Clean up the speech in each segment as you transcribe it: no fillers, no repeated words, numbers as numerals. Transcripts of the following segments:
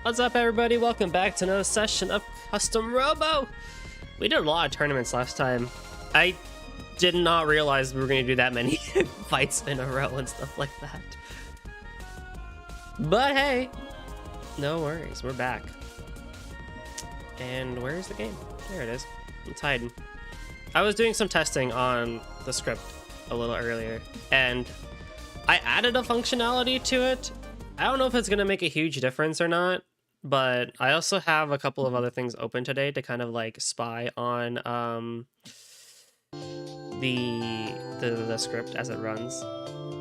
What's up, everybody? Welcome back to another session of Custom Robo. We did a lot of tournaments last time. I did not realize we were going to do that many fights in a row and stuff like that. But hey, no worries, we're back. And where's the game? There it is. It's hiding. I was doing some testing on the script a little earlier, and I added a functionality to it. I don't know if it's going to make a huge difference or not, but I also have a couple of other things open today to kind of like spy on the script as it runs,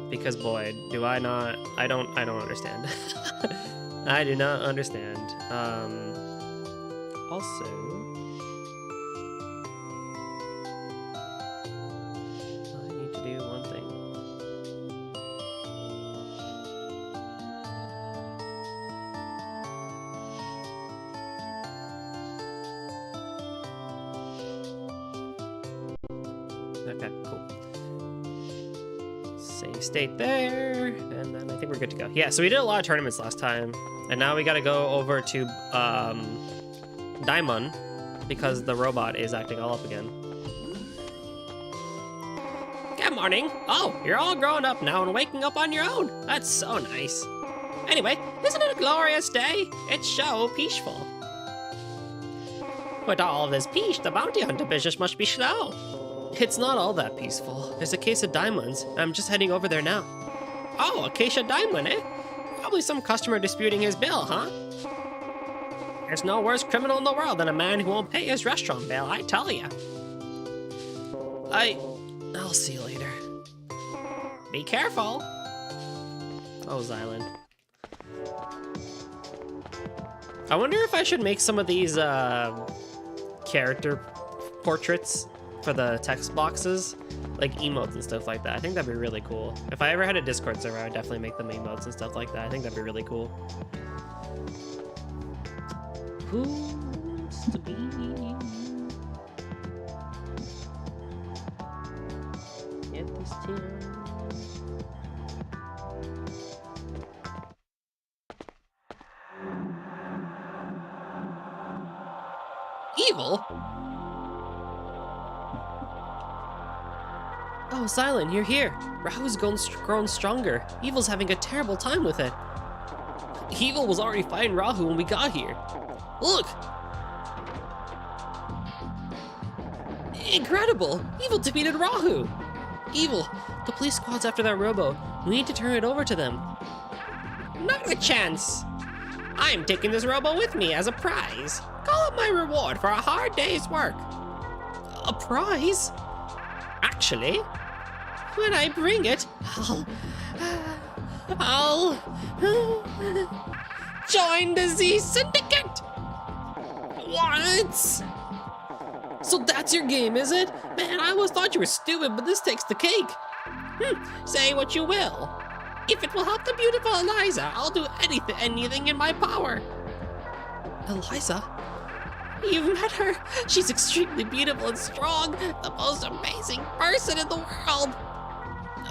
because boy, do I not, I don't understand. I do not understand. Also, I need to do one thing. Okay, cool. Save state there, and then I think we're good to go. Yeah, so we did a lot of tournaments last time, and now we got to go over to Diamond because the robot is acting all up again. Good morning. Oh, you're all grown up now and waking up on your own. That's so nice. Anyway, isn't it a glorious day? It's so peaceful. With all this peace, the bounty hunter business must be slow. It's not all that peaceful. There's a case of diamonds. I'm just heading over there now. Oh, a case of diamond, eh? Probably some customer disputing his bill, huh? There's no worse criminal in the world than a man who won't pay his restaurant bill, I tell ya. I'll see you later. Be careful. Oh, Xylan. I wonder if I should make some of these character portraits for the text boxes, like emotes and stuff like that. I think that'd be really cool. If I ever had a Discord server, I'd definitely make them emotes and stuff like that. I think that'd be really cool. Who's to be? Get this tin. Evil? Oh, Xylan, you're here. Rahu's grown stronger. Evil's having a terrible time with it. Evil was already fighting Rahu when we got here. Look! Incredible! Evil defeated Rahu! Evil, the police squad's after that Robo. We need to turn it over to them. Not a chance! I'm taking this Robo with me as a prize. Call it my reward for a hard day's work. A prize? Actually, when I bring it, I'll join the Z Syndicate! What? So that's your game, is it? Man, I always thought you were stupid, but this takes the cake. Say what you will. If it will help the beautiful Eliza, I'll do anything in my power. Eliza? You've met her. She's extremely beautiful and strong. The most amazing person in the world.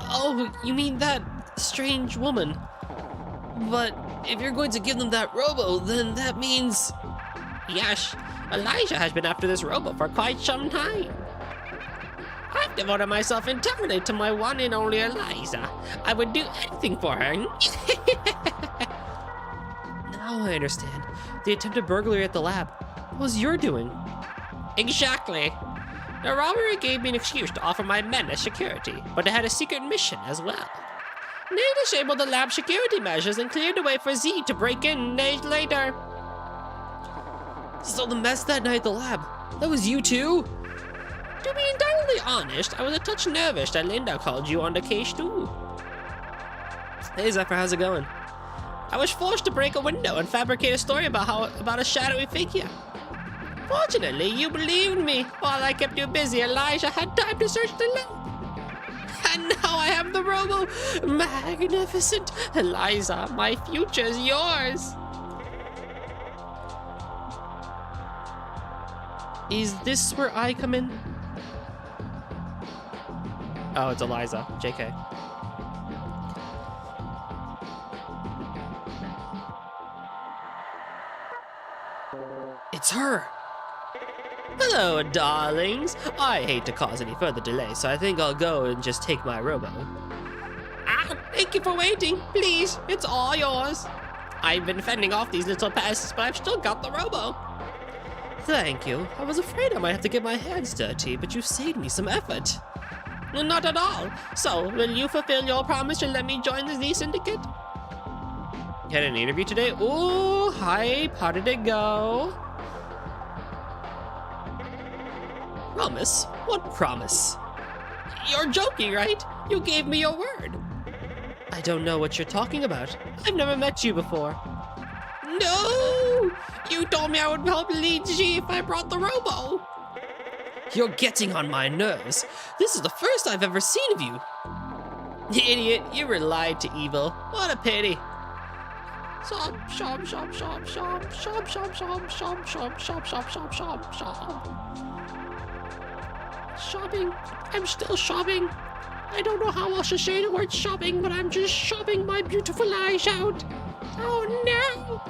Oh, you mean that strange woman? But if you're going to give them that Robo, then that means... Yes, Elijah has been after this Robo for quite some time. I've devoted myself entirely to my one and only Eliza. I would do anything for her. Now I understand. The attempted burglary at the lab. What was your doing? Exactly. The robbery gave me an excuse to offer my men as security, but it had a secret mission as well. They disabled the lab security measures and cleared the way for Z to break in days later. So the mess that night at the lab, that was you too? To be entirely honest, I was a touch nervous that Linda called you on the case too. Hey Zephyr, how's it going? I was forced to break a window and fabricate a story about a shadowy figure. Fortunately, you believed me. While I kept you busy, Elijah had time to search the lab. And now I have the Robo. Magnificent. Eliza, my future's yours. Is this where I come in? Oh, it's Eliza. JK. It's her. Hello, darlings. I hate to cause any further delay, so I think I'll go and just take my Robo. Thank you for waiting. Please, it's all yours. I've been fending off these little pests, but I've still got the Robo. Thank you. I was afraid I might have to get my hands dirty, but you've saved me some effort. Not at all. So, will you fulfill your promise and let me join the Z Syndicate? You had an interview today? Ooh, hype. How did it go? Promise? What promise? You're joking, right? You gave me your word. I don't know what you're talking about. I've never met you before. No! You told me I would help lead G if I brought the Robo. You're getting on my nerves. This is the first I've ever seen of you. Idiot, you were lied to, Evil. What a pity. Shop, shop, shop, shop, shop, shop, shop, shop, shop, shop, shop, shop, shop, shop, shop. Shopping. I'm still shopping. I don't know how else to say the word shopping, but I'm just shopping my beautiful eyes out. Oh no!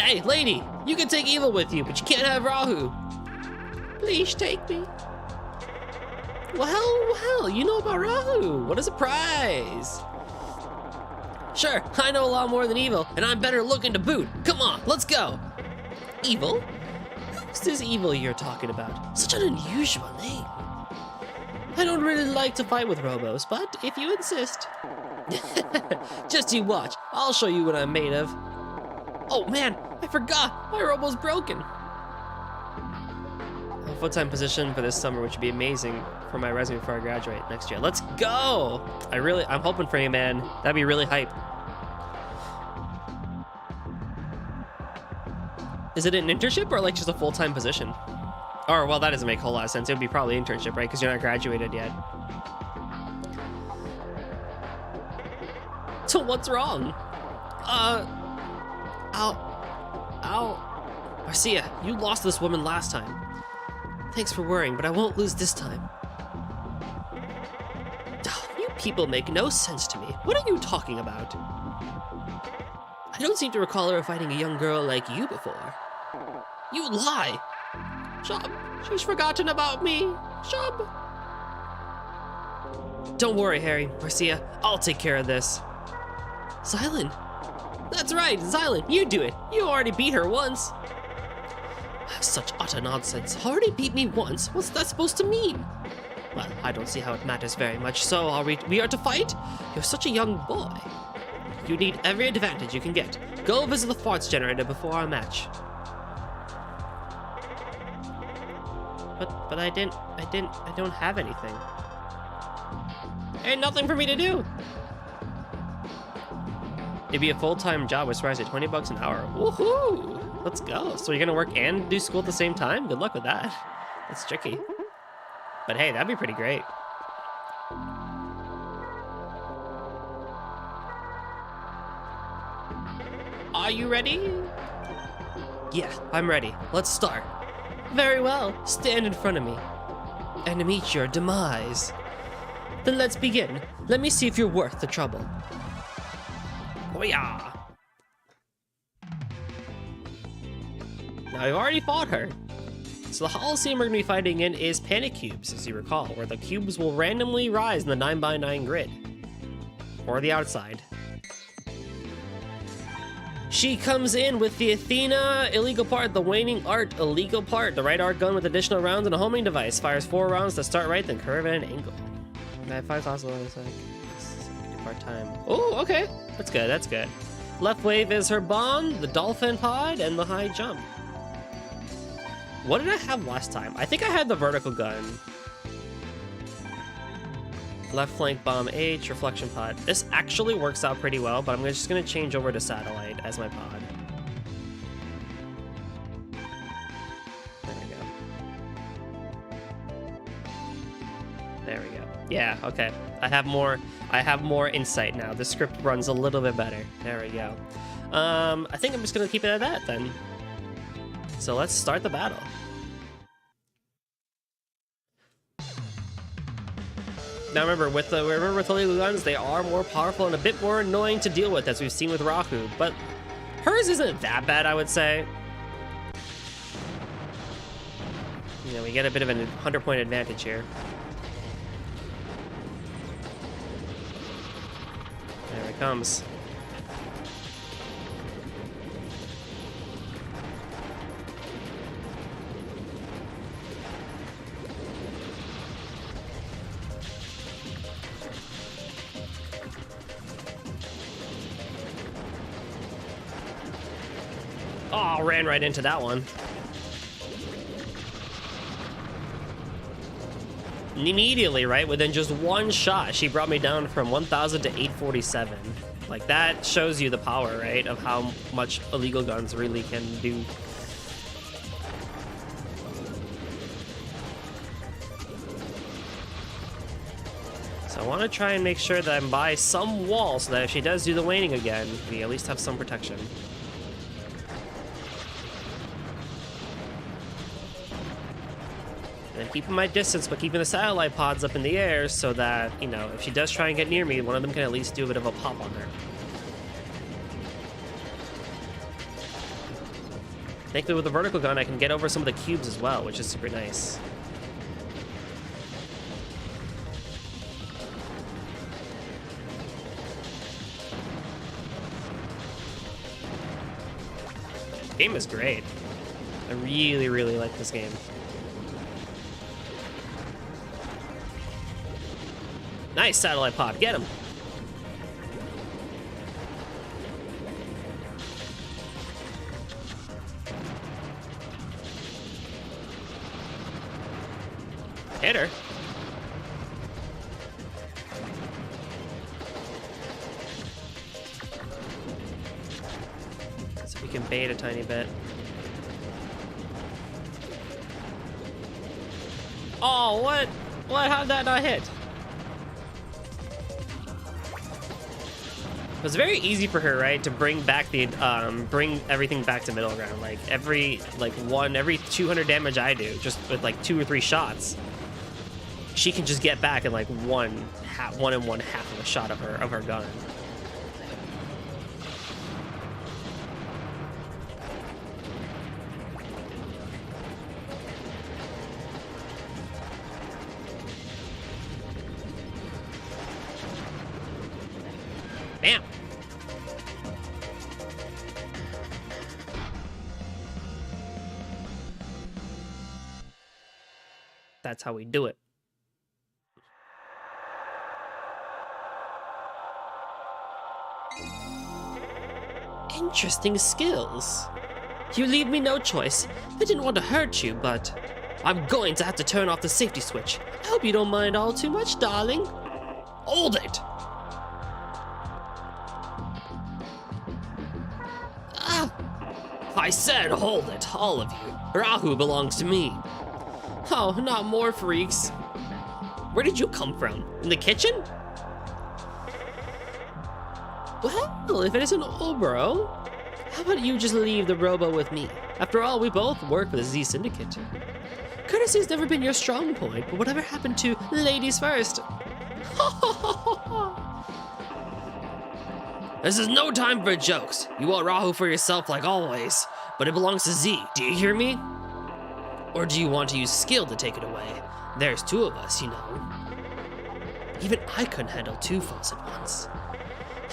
Hey, lady, you can take Evil with you, but you can't have Rahu. Please take me. Well, you know about Rahu. What a surprise. Sure, I know a lot more than Evil, and I'm better looking to boot. Come on, let's go. Evil? Who's this Evil you're talking about? Such an unusual name. I don't really like to fight with Robos, but if you insist. Just you watch. I'll show you what I'm made of. Oh man, I forgot. My Robo's broken. A full-time position for this summer, which would be amazing for my resume before I graduate next year. Let's go! I'm hoping for you, man. That'd be really hype. Is it an internship or like just a full-time position? Or, well, that doesn't make a whole lot of sense. It would be probably internship, right? Because you're not graduated yet. So what's wrong? Ow. Marcia, you lost this woman last time. Thanks for worrying, but I won't lose this time. You people make no sense to me. What are you talking about? I don't seem to recall her fighting a young girl like you before. You lie! Shub, she's forgotten about me. Shub. Don't worry, Harry. Marcia, I'll take care of this. Xylan. That's right, Xylan, you do it. You already beat her once. Such utter nonsense. Already beat me once? What's that supposed to mean? Well, I don't see how it matters very much, so we are to fight? You're such a young boy. You need every advantage you can get. Go visit the farts generator before our match. But I don't have anything. Ain't nothing for me to do. It'd be a full-time job with starts at $20 an hour. Woohoo! Let's go. So you're gonna work and do school at the same time? Good luck with that. That's tricky. But hey, that'd be pretty great. Are you ready? Yeah, I'm ready. Let's start. Very well. Stand in front of me and meet your demise. Then let's begin. Let me see if you're worth the trouble. Oh yeah. Now I've already fought her. So the Holocene we're gonna be fighting in is Panic Cubes, as you recall, where the cubes will randomly rise in the 9x9 grid. Or the outside. She comes in with the Athena illegal part, the Waning Art illegal part, the right art gun with additional rounds and a homing device. Fires 4 rounds to start right, then curve at an angle. I have 5 also like part-time. Oh, okay. That's good, that's good. Left wave is her bomb, the Dolphin Pod, and the high jump. What did I have last time? I think I had the vertical gun. Left flank bomb H, reflection pod. This actually works out pretty well, but I'm just gonna change over to satellite as my pod. There we go. There we go. Yeah, okay. I have more insight now. The script runs a little bit better. There we go. I think I'm just gonna keep it at that then. So let's start the battle. Now remember, with the illegal guns, they are more powerful and a bit more annoying to deal with, as we've seen with Rahu, but hers isn't that bad, I would say. You know, we get a bit of a 100-point advantage here. There it comes. Oh, ran right into that one. And immediately, right, within just one shot, she brought me down from 1,000 to 847. Like, that shows you the power, right, of how much illegal guns really can do. So I want to try and make sure that I'm by some wall so that if she does do the waning again, we at least have some protection. And keeping my distance, but keeping the satellite pods up in the air so that, you know, if she does try and get near me, one of them can at least do a bit of a pop on her. Thankfully, with the vertical gun, I can get over some of the cubes as well, which is super nice. The game is great. I really, really like this game. Nice satellite pod, get him. Hit her. So we can bait a tiny bit. Oh, what? What? How'd that not hit? It was very easy for her, right, to bring back the bring everything back to middle ground. Like every 200 damage I do, just with like 2 or 3 shots, she can just get back in like 1 and 1/2 of a shot of her gun. Bam! That's how we do it. Interesting skills. You leave me no choice. I didn't want to hurt you, but I'm going to have to turn off the safety switch. I hope you don't mind all too much, darling. Hold it! I said hold it, all of you. Rahu belongs to me. Oh, not more freaks. Where did you come from? In the kitchen? Well, if it isn't Obro, how about you just leave the Robo with me? After all, we both work for the Z Syndicate. Courtesy's never been your strong point, but whatever happened to ladies first? This is no time for jokes. You want Rahu for yourself like always, but it belongs to Z. Do you hear me? Or do you want to use skill to take it away? There's 2 of us, you know. Even I couldn't handle 2 foes at once.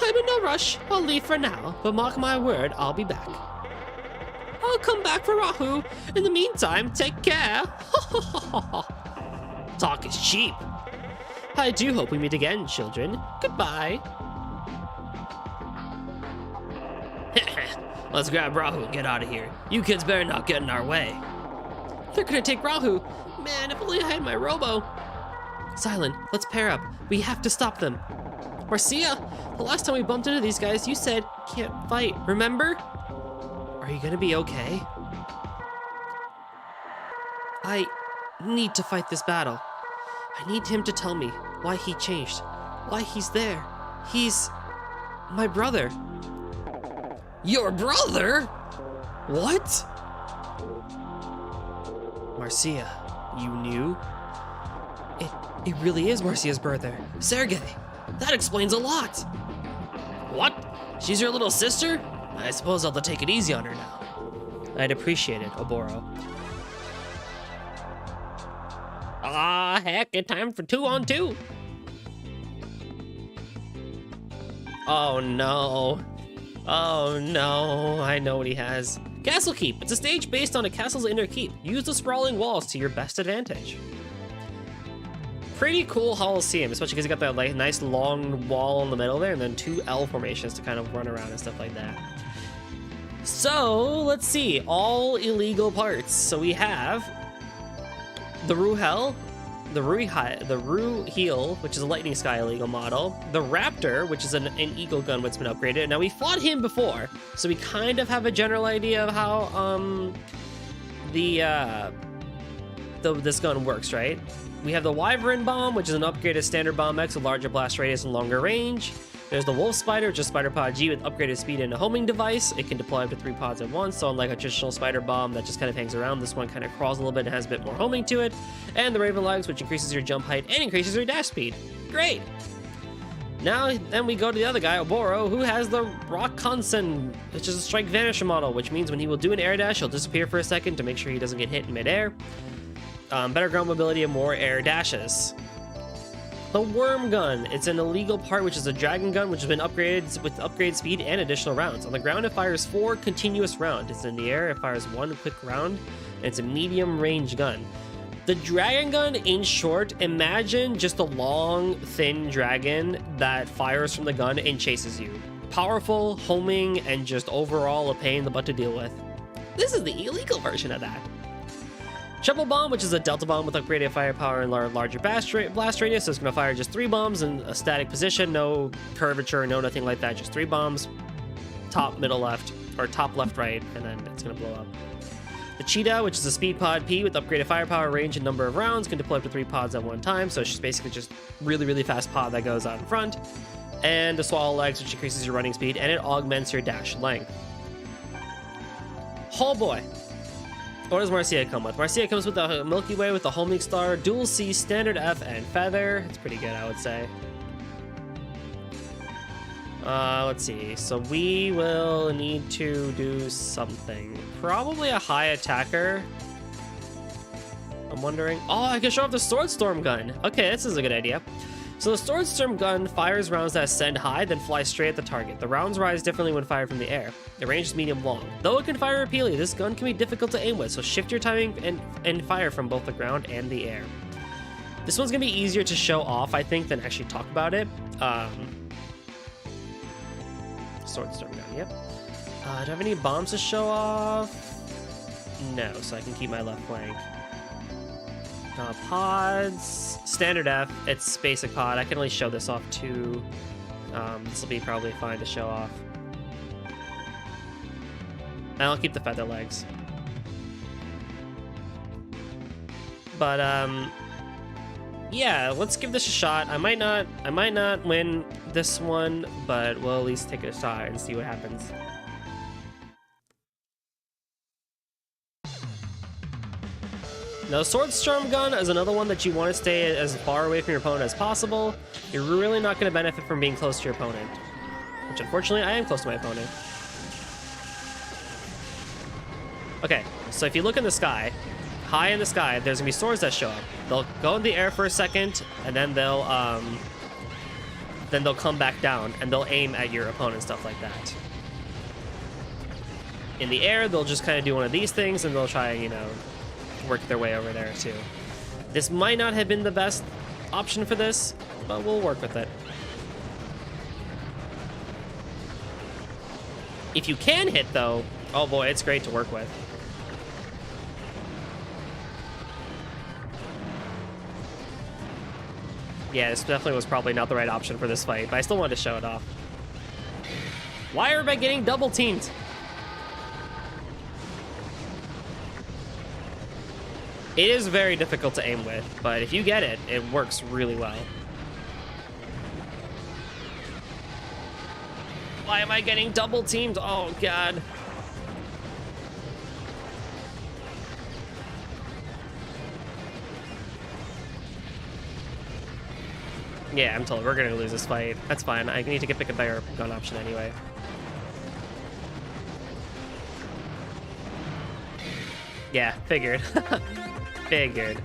I'm in no rush. I'll leave for now, but mark my word, I'll be back. I'll come back for Rahu. In the meantime, take care. Talk is cheap. I do hope we meet again, children. Goodbye. Let's grab Rahu and get out of here. You kids better not get in our way. They're gonna take Rahu. Man, if only I had my Robo. Silent, let's pair up. We have to stop them. Marcia, the last time we bumped into these guys, you said, can't fight, remember? Are you gonna be okay? I need to fight this battle. I need him to tell me why he changed, why he's there. He's my brother. Your brother? What? Marcia, you knew? It really is Marcia's brother, Sergey. That explains a lot. What? She's your little sister? I suppose I'll have to take it easy on her now. I'd appreciate it, Oboro. Ah, heck, it's time for 2-on-2. Oh no. Oh no, I know what he has. Castle Keep. It's a stage based on a castle's inner keep. Use the sprawling walls to your best advantage. Pretty cool Coliseum, especially because you got that like nice long wall in the middle there and then 2 L formations to kind of run around and stuff like that. So let's see, all illegal parts. So we have the Ruhel, the Ru Heel, which is a Lightning Sky illegal model, the Raptor, which is an Eagle gun which has been upgraded. Now we fought him before, so we kind of have a general idea of how this gun works, right? We have the Wyvern Bomb, which is an upgraded standard bomb X with larger blast radius and longer range. There's the Wolf Spider, which is Spider Pod G with upgraded speed and a homing device. It can deploy up to 3 pods at once, so unlike a traditional spider bomb that just kind of hangs around, this one kind of crawls a little bit and has a bit more homing to it. And the Raven Legs, which increases your jump height and increases your dash speed. Great! Now, then we go to the other guy, Oboro, who has the Rock Consen, which is a Strike Vanisher model, which means when he will do an air dash, he'll disappear for a second to make sure he doesn't get hit in midair. Better ground mobility and more air dashes. The Worm Gun. It's an illegal part, which is a dragon gun, which has been upgraded with upgrade speed and additional rounds. On the ground, it fires 4 continuous rounds. It's in the air, it fires 1 quick round, and it's a medium range gun. The dragon gun, in short, imagine just a long, thin dragon that fires from the gun and chases you. Powerful, homing, and just overall a pain in the butt to deal with. This is the illegal version of that. Shovel Bomb, which is a Delta Bomb with upgraded firepower and larger blast radius, so it's going to fire just 3 bombs in a static position, no curvature, no nothing like that, just 3 bombs, top, middle, left, or top, left, right, and then it's going to blow up. The Cheetah, which is a Speed Pod P with upgraded firepower, range, and number of rounds, can deploy up to 3 pods at one time, so it's just basically just really, really fast pod that goes out in front. And the Swallow Legs, which increases your running speed, and it augments your dash length. Oh boy. What does Marcia come with? Marcia comes with the Milky Way with the Homing Star, Dual C, Standard F, and Feather. It's pretty good, I would say. Let's see. So we will need to do something. Probably a high attacker. I'm wondering. Oh, I can show off the Swordstorm Gun. Okay, this is a good idea. So the Swordstorm Gun fires rounds that ascend high, then fly straight at the target. The rounds rise differently when fired from the air. The range is medium long. Though it can fire repeatedly, this gun can be difficult to aim with, so shift your timing and fire from both the ground and the air. This one's gonna be easier to show off, I think, than actually talk about it. Swordstorm Gun, yep. Do I have any bombs to show off? No, so I can keep my left flank. Pods, Standard F, it's basic pod. I can only show this off too. This will be probably fine to show off. And I'll keep the Feather Legs. But yeah, let's give this a shot. I might not win this one, but we'll at least take a shot and see what happens. Now, Swordstorm Gun is another one that you want to stay as far away from your opponent as possible. You're really not going to benefit from being close to your opponent. Which, unfortunately, I am close to my opponent. Okay, so if you look in the sky, high in the sky, there's going to be swords that show up. They'll go in the air for a second, and then they'll come back down, and they'll aim at your opponent, stuff like that. In the air, they'll just kind of do one of these things, and they'll try, you know, work their way over there too. This might not have been the best option for this, but we'll work with it. If you can hit though, oh boy, it's great to work with. Yeah, this definitely was probably not the right option for this fight, but I still wanted to show it off. Why are I getting double teamed? It is very difficult to aim with, but if you get it, it works really well. Why am I getting double teamed? Oh, God. Yeah, I'm told we're gonna lose this fight. That's fine. I need to pick a better gun option anyway. Yeah, figured. Figured.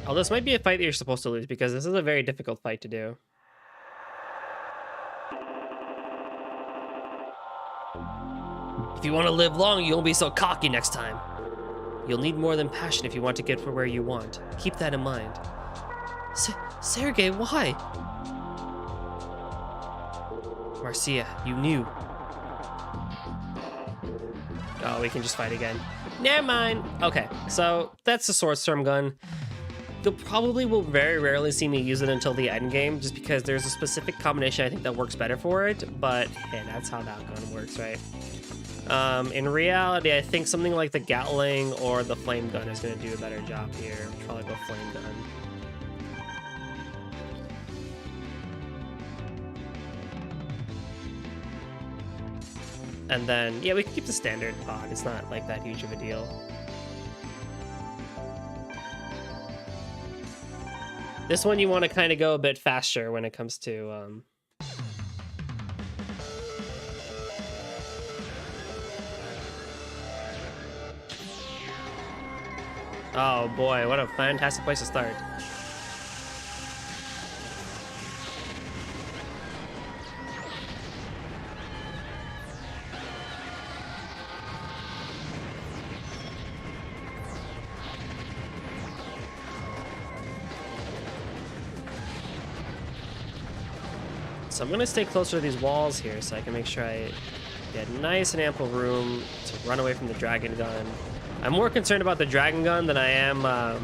Oh, this might be a fight that you're supposed to lose because this is a very difficult fight to do. If you want to live long, you won't be so cocky next time. You'll need more than passion if you want to get to where you want. Keep that in mind. Sergey, why? Marcia, you knew. Oh, we can just fight again. Never mind. Okay, so that's the Swordstorm Gun. You probably will very rarely see me use it until the end game, just because there's a specific combination I think that works better for it, but hey, that's how that gun works, right? In reality, I think something like the Gatling or the Flame Gun is going to do a better job here. Probably go Flame Gun. And then, yeah, we can keep the standard pod. It's not like that huge of a deal. This one you want to kind of go a bit faster when it comes to... Oh boy, what a fantastic place to start. So I'm gonna stay closer to these walls here so I can make sure I get nice and ample room to run away from the dragon gun. I'm more concerned about the dragon gun than I am, I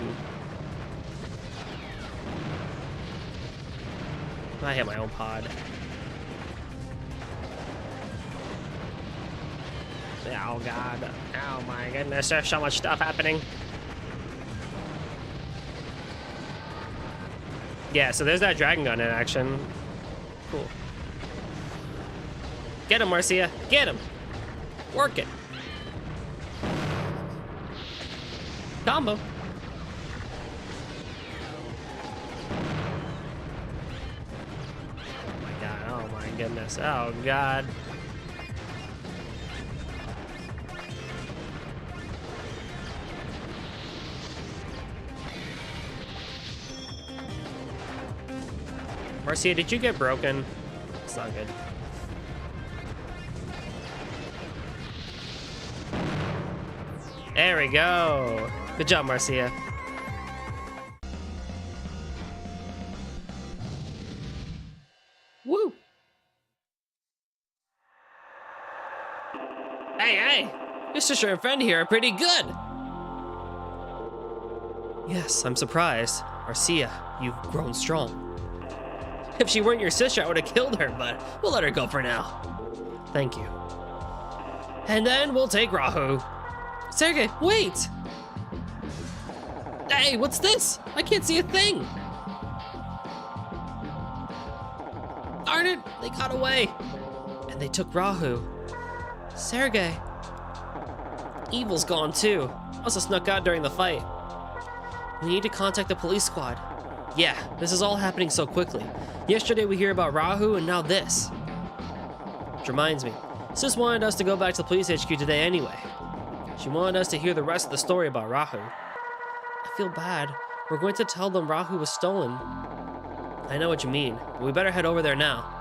hit my own pod. Oh god. Oh my goodness, there's so much stuff happening. Yeah, so there's that dragon gun in action. Cool. Get him, Marcia. Get him. Work it. Combo. Oh my god. Oh my goodness. Oh god. Marcia, did you get broken? It's not good. There we go. Good job, Marcia. Woo! Hey! Your sister and friend here are pretty good! Yes, I'm surprised. Marcia, you've grown strong. If she weren't your sister, I would have killed her, but we'll let her go for now. Thank you. And then we'll take Rahu. Sergey, wait! Hey, what's this? I can't see a thing! Darn it, they got away. And they took Rahu. Sergey. Evil's gone too. Also snuck out during the fight. We need to contact the police squad. Yeah, this is all happening so quickly. Yesterday we hear about Rahu and now this. Which reminds me, Sis wanted us to go back to the police HQ today anyway. She wanted us to hear the rest of the story about Rahu. I feel bad. We're going to tell them Rahu was stolen. I know what you mean, but we better head over there now.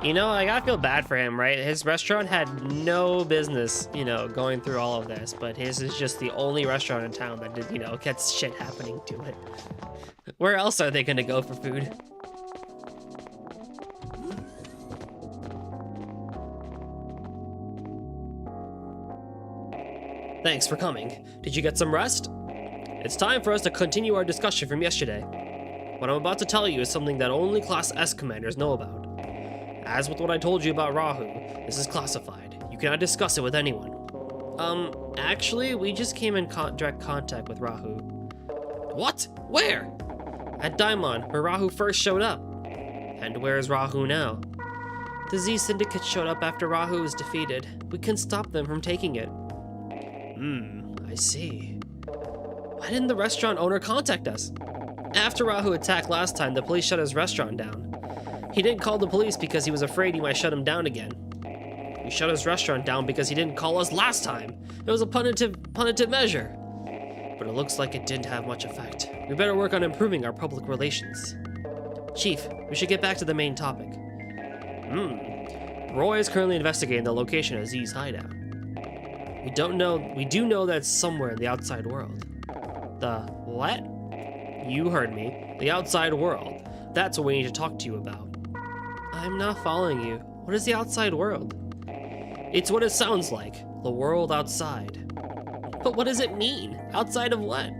You know, I gotta feel bad for him, right? His restaurant had no business, you know, going through all of this, but his is just the only restaurant in town that, you know, gets shit happening to it. Where else are they gonna go for food? Thanks for coming. Did you get some rest? It's time for us to continue our discussion from yesterday. What I'm about to tell you is something that only Class S commanders know about. As with what I told you about Rahu, this is classified. You cannot discuss it with anyone. Actually, we just came in direct contact with Rahu. What? Where? At Daimon, where Rahu first showed up. And where is Rahu now? The Z Syndicate showed up after Rahu was defeated. We couldn't stop them from taking it. I see. Why didn't the restaurant owner contact us? After Rahu attacked last time, the police shut his restaurant down. He didn't call the police because he was afraid he might shut him down again. We shut his restaurant down because he didn't call us last time. It was a punitive measure. But it looks like it didn't have much effect. We better work on improving our public relations. Chief, we should get back to the main topic. Roy is currently investigating the location of Z's hideout. We do know that it's somewhere in the outside world. The what? You heard me. The outside world. That's what we need to talk to you about. I'm not following you. What is the outside world? It's what it sounds like. The world outside. But what does it mean? Outside of what?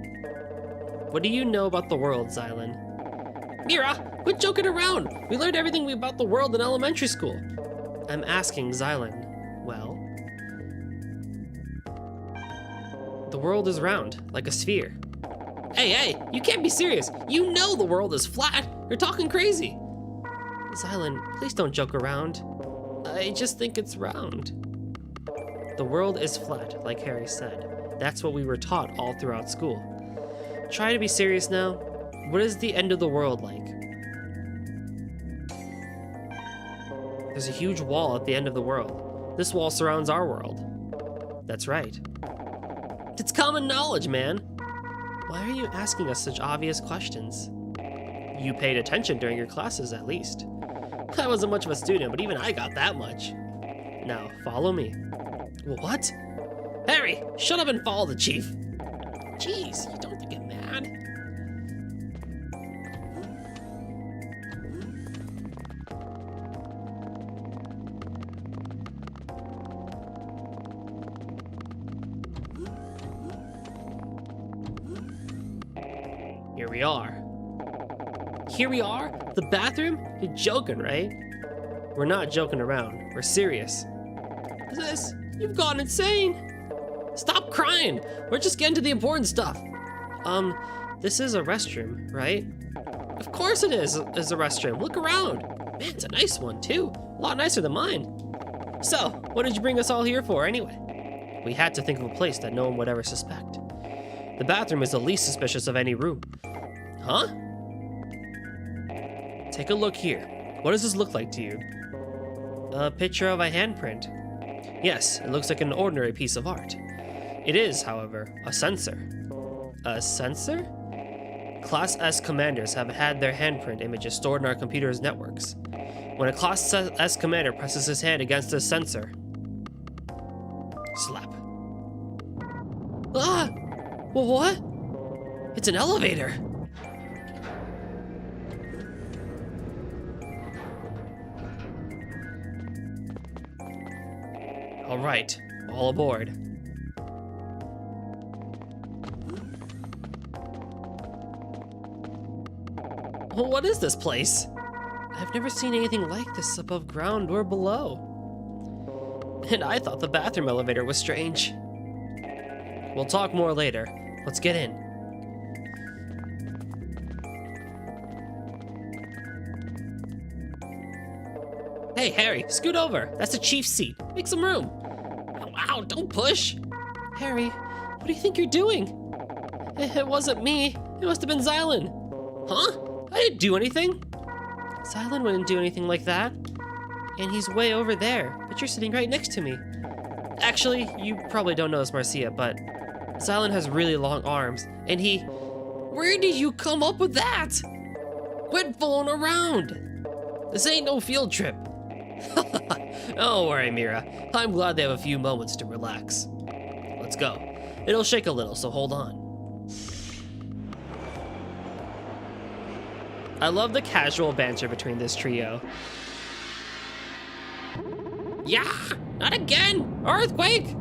What do you know about the world, Xylan? Mira, quit joking around! We learned everything about the world in elementary school. I'm asking Xylan. Well? The world is round, like a sphere. Hey, you can't be serious. You know the world is flat. You're talking crazy. Xylan, please don't joke around. I just think it's round. The world is flat, like Harry said. That's what we were taught all throughout school. Try to be serious now. What is the end of the world like? There's a huge wall at the end of the world. This wall surrounds our world. That's right. It's common knowledge, man. Why are you asking us such obvious questions? You paid attention during your classes, at least. I wasn't much of a student, but even I got that much. Now, follow me. What? Harry, shut up and follow the chief. Jeez, you don't have to get mad. Here we are. Here we are? The bathroom? You're joking, right? We're not joking around. We're serious. This? You've gone insane. Stop crying. We're just getting to the important stuff. This is a restroom, right? Of course it is a restroom. Look around. Man, it's a nice one, too. A lot nicer than mine. So, what did you bring us all here for, anyway? We had to think of a place that no one would ever suspect. The bathroom is the least suspicious of any room. Huh? Take a look here. What does this look like to you? A picture of a handprint. Yes, it looks like an ordinary piece of art. It is, however, a sensor. A sensor? Class S commanders have had their handprint images stored in our computer's networks. When a Class S commander presses his hand against a sensor... Slap. Ah! Well, what? It's an elevator! All right, all aboard. Well, what is this place? I've never seen anything like this above ground or below. And I thought the bathroom elevator was strange. We'll talk more later. Let's get in. Hey, Harry, scoot over. That's the chief's seat. Make some room. Ow, don't push. Harry, what do you think you're doing? It wasn't me. It must have been Xylan. Huh? I didn't do anything. Xylan wouldn't do anything like that. And he's way over there, but you're sitting right next to me. Actually, you probably don't know this, Marcia, but Xylan has really long arms, and he... Where did you come up with that? Quit fooling around. This ain't no field trip. Don't worry, Mira. I'm glad they have a few moments to relax. Let's go. It'll shake a little, so hold on. I love the casual banter between this trio. Yeah, not again! Earthquake!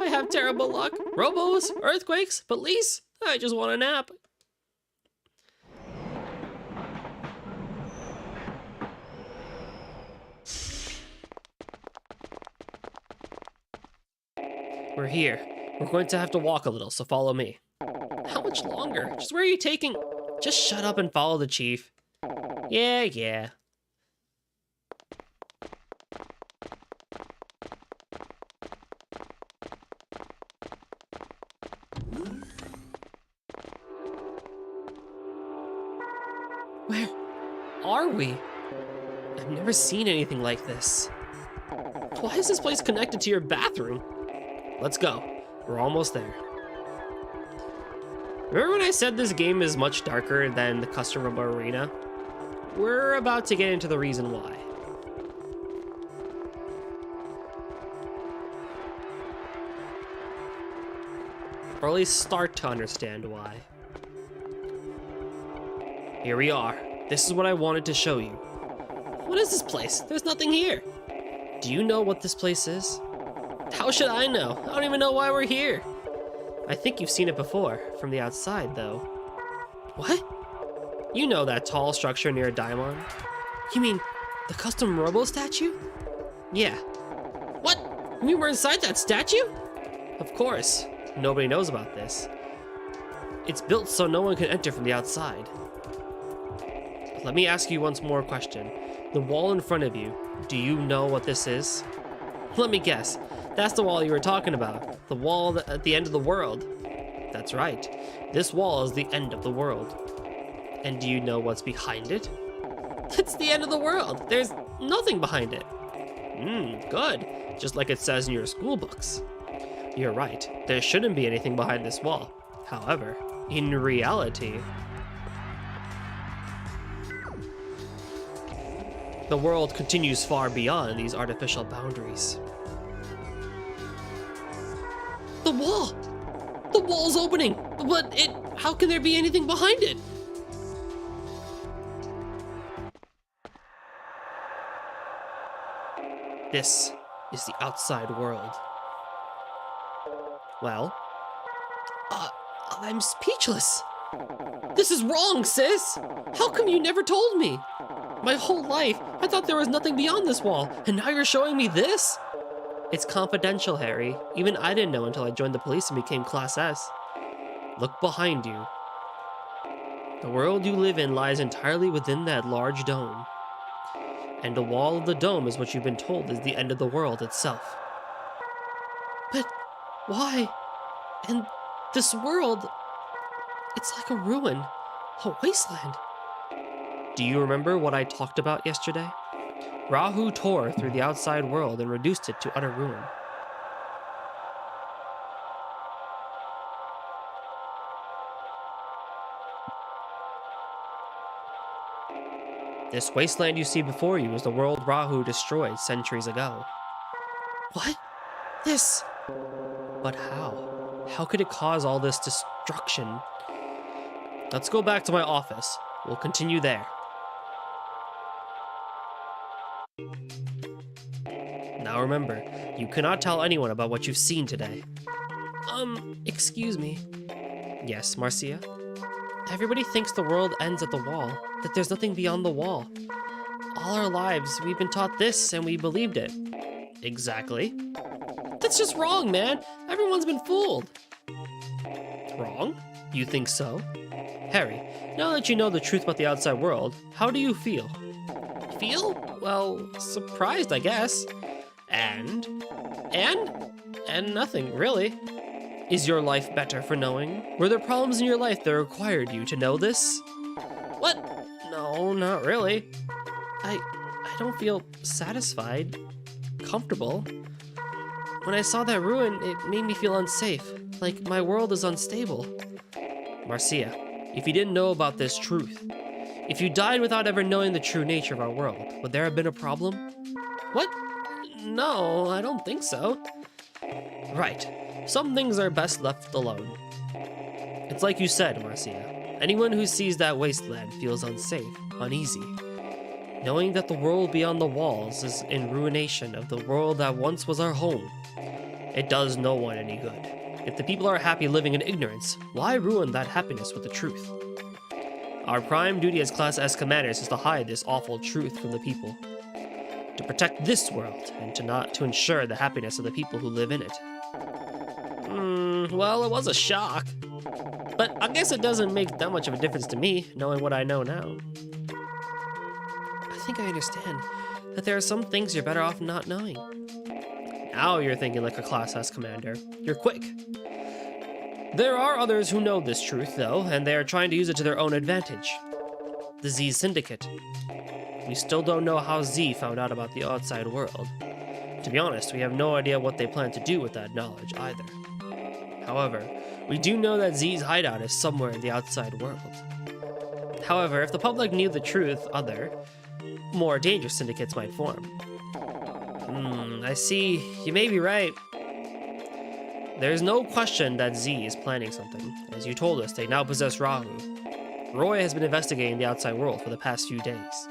I have terrible luck. Robos, earthquakes, police. I just want a nap. We're here. We're going to have to walk a little, so follow me. How much longer? Just where are you taking? Just shut up and follow the chief. Yeah. Where are we? I've never seen anything like this. Why is this place connected to your bathroom? Let's go. We're almost there. Remember when I said this game is much darker than the Custom Robo Arena? We're about to get into the reason why. Or at least start to understand why. Here we are. This is what I wanted to show you. What is this place? There's nothing here. Do you know what this place is? How should I know? I don't even know why we're here. I think you've seen it before, from the outside though. What? You know that tall structure near Diamond? You mean the custom Robo statue? Yeah. What? You mean we're inside that statue? Of course. Nobody knows about this. It's built so no one can enter from the outside. Let me ask you once more question. The wall in front of you, do you know what this is? Let me guess. That's the wall you were talking about. The wall at the end of the world. That's right. This wall is the end of the world. And do you know what's behind it? It's the end of the world. There's nothing behind it. Good. Just like it says in your school books. You're right. There shouldn't be anything behind this wall. However, in reality, the world continues far beyond these artificial boundaries. The wall! The wall's opening! But how can there be anything behind it? This is the outside world. Well, I'm speechless. This is wrong, sis! How come you never told me? My whole life, I thought there was nothing beyond this wall, and now you're showing me this? It's confidential, Harry. Even I didn't know until I joined the police and became Class S. Look behind you. The world you live in lies entirely within that large dome. And the wall of the dome is what you've been told is the end of the world itself. But why? And this world, it's like a ruin, a wasteland. Do you remember what I talked about yesterday? Rahu tore through the outside world and reduced it to utter ruin. This wasteland you see before you is the world Rahu destroyed centuries ago. What? This? But how? How could it cause all this destruction? Let's go back to my office. We'll continue there. Now remember, you cannot tell anyone about what you've seen today. Excuse me. Yes, Marcia? Everybody thinks the world ends at the wall, that there's nothing beyond the wall. All our lives, we've been taught this and we believed it. Exactly. That's just wrong, man. Everyone's been fooled. Wrong? You think so? Harry, now that you know the truth about the outside world, how do you feel? Feel? Well, surprised, I guess. And nothing, really. Is your life better for knowing? Were there problems in your life that required you to know this? What? No, not really. I don't feel satisfied, comfortable. When I saw that ruin, it made me feel unsafe, like my world is unstable. Marcia, if you didn't know about this truth, if you died without ever knowing the true nature of our world, would there have been a problem? What? No, I don't think so. Right. Some things are best left alone. It's like you said, Marcia. Anyone who sees that wasteland feels unsafe, uneasy. Knowing that the world beyond the walls is in ruination of the world that once was our home. It does no one any good. If the people are happy living in ignorance, why ruin that happiness with the truth? Our prime duty as Class S commanders is to hide this awful truth from the people. To protect this world, and to ensure the happiness of the people who live in it. Well, it was a shock. But I guess it doesn't make that much of a difference to me, knowing what I know now. I think I understand that there are some things you're better off not knowing. Now you're thinking like a Class S commander. You're quick. There are others who know this truth, though, and they are trying to use it to their own advantage. The Z Syndicate. we still don't know how Z found out about the outside world. To be honest, we have no idea what they plan to do with that knowledge either. However, we do know that Z's hideout is somewhere in the outside world. However, if the public knew the truth, other, more dangerous syndicates might form. I see. You may be right. There's no question that Z is planning something. As you told us, they now possess Rahu. Roy has been investigating the outside world for the past few days.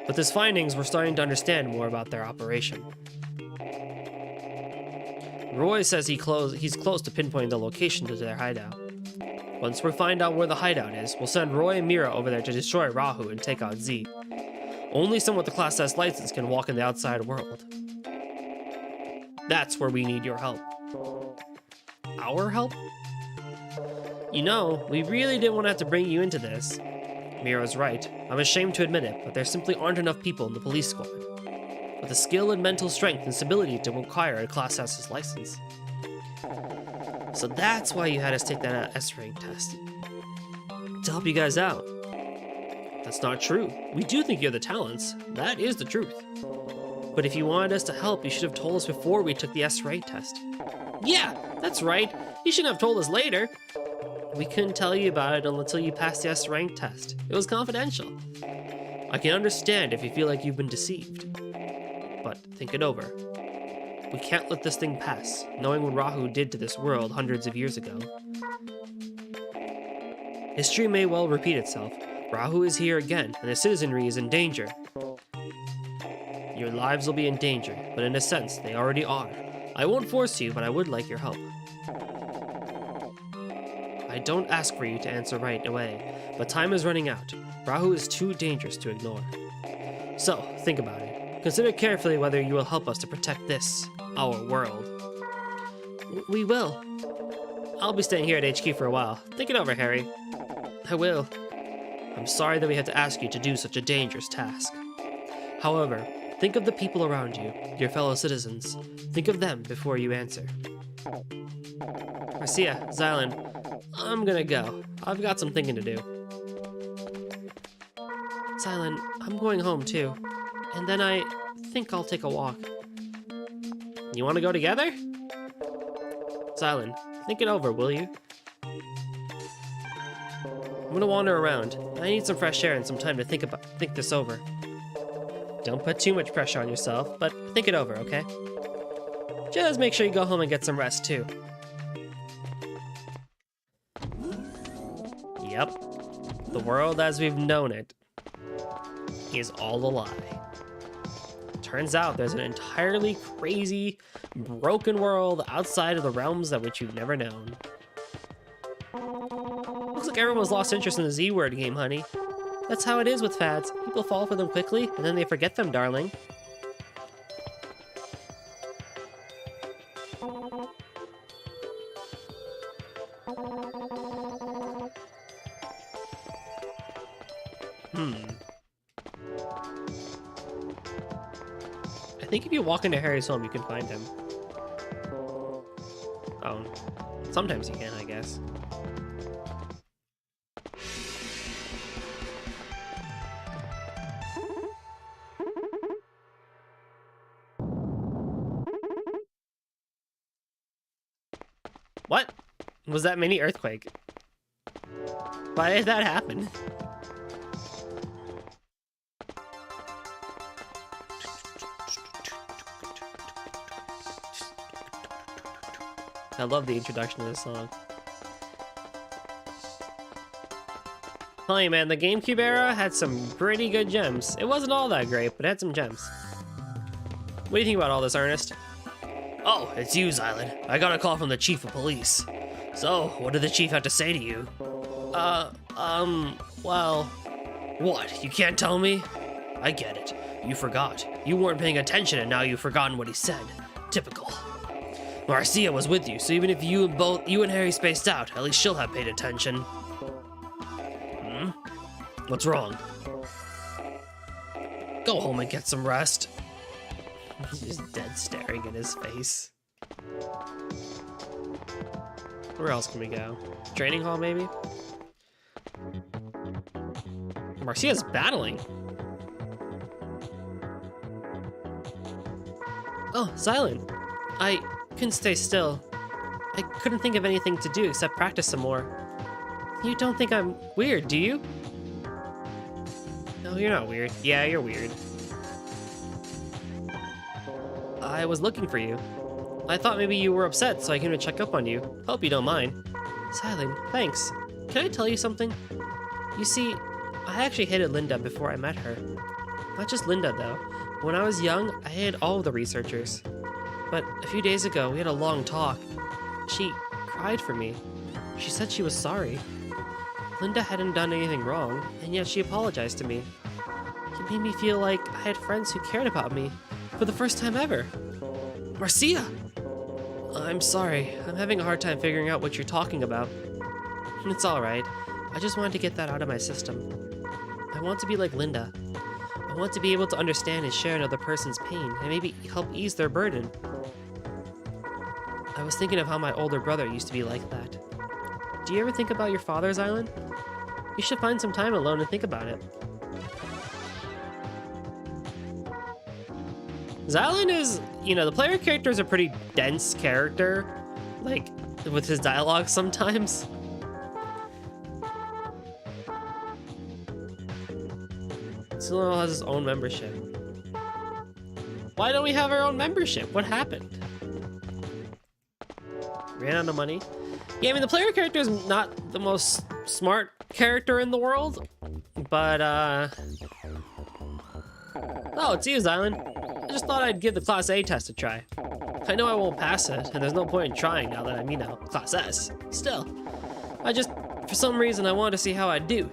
With his findings, we're starting to understand more about their operation. Roy says he's close to pinpointing the location to their hideout. Once we find out where the hideout is, we'll send Roy and Mira over there to destroy Rahu and take out Z. Only someone with the Class S license can walk in the outside world. That's where we need your help. Our help? You know, we really didn't want to have to bring you into this. Mira's right. I'm ashamed to admit it, but there simply aren't enough people in the police squad with the skill and mental strength and stability to acquire a Class S's license. So that's why you had us take that S-rank test. To help you guys out. That's not true. We do think you have the talents. That is the truth. But if you wanted us to help, you should have told us before we took the S-rank test. Yeah, that's right. You shouldn't have told us later. We couldn't tell you about it until you passed the S-rank test. It was confidential. I can understand if you feel like you've been deceived. But think it over. We can't let this thing pass, knowing what Rahu did to this world hundreds of years ago. History may well repeat itself. Rahu is here again, and the citizenry is in danger. Your lives will be in danger, but in a sense, they already are. I won't force you, but I would like your help. I don't ask for you to answer right away, but time is running out. Rahu is too dangerous to ignore. So, think about it. Consider carefully whether you will help us to protect this, our world. We will. I'll be staying here at HQ for a while. Think it over, Harry. I will. I'm sorry that we had to ask you to do such a dangerous task. However, think of the people around you, your fellow citizens. Think of them before you answer. Marcia, Xylan, I'm gonna go. I've got some thinking to do. Xylan, I'm going home too. And then I think I'll take a walk. You want to go together? Xylan, think it over, will you? I'm gonna wander around. I need some fresh air and some time to think this over. Don't put too much pressure on yourself, but think it over, okay? Just make sure you go home and get some rest too. Yep. The world as we've known it is all a lie. Turns out there's an entirely crazy, broken world outside of the realms that which you've never known. Looks like everyone's lost interest in the Z-word game, honey. That's how it is with fads. People fall for them quickly, and then they forget them, darling. I think if you walk into Harry's home, you can find him. Oh, sometimes you can, I guess. What? Was that mini earthquake? Why did that happen? I love the introduction of this song. Tell you, man, the GameCube era had some pretty good gems. It wasn't all that great, but it had some gems. What do you think about all this, Ernest? Oh, it's you, Xylan. I got a call from the chief of police. So, what did the chief have to say to you? Well... What, you can't tell me? I get it. You forgot. You weren't paying attention and now you've forgotten what he said. Typical. Marcia was with you, so even if you and Harry spaced out, at least she'll have paid attention. What's wrong? Go home and get some rest. He's just dead staring at his face. Where else can we go? Training hall, maybe? Marcia's battling. Oh, Xylan. I couldn't stay still. I couldn't think of anything to do except practice some more. You don't think I'm weird, do you? No, you're not weird. Yeah, you're weird. I was looking for you. I thought maybe you were upset, so I came to check up on you. Hope you don't mind. Xylan, thanks. Can I tell you something? You see, I actually hated Linda before I met her. Not just Linda, though. When I was young, I hated all of the researchers. But a few days ago, we had a long talk. She cried for me. She said she was sorry. Linda hadn't done anything wrong, and yet she apologized to me. It made me feel like I had friends who cared about me for the first time ever. Marcia! I'm sorry. I'm having a hard time figuring out what you're talking about. It's alright. I just wanted to get that out of my system. I want to be like Linda. I want to be able to understand and share another person's pain and maybe help ease their burden. I was thinking of how my older brother used to be like that. Do you ever think about your father's island? You should find some time alone and think about it. Xylan is, the player character is a pretty dense character, like, with his dialogue sometimes. Xylan has his own membership. Why don't we have our own membership? What happened? Ran out of money? Yeah, I mean, the player character is not the most smart character in the world, but, Oh, it's you, Xylan. I just thought I'd give the Class A test a try. I know I won't pass it, and there's no point in trying now that I'm, Class S. Still, for some reason, I wanted to see how I'd do.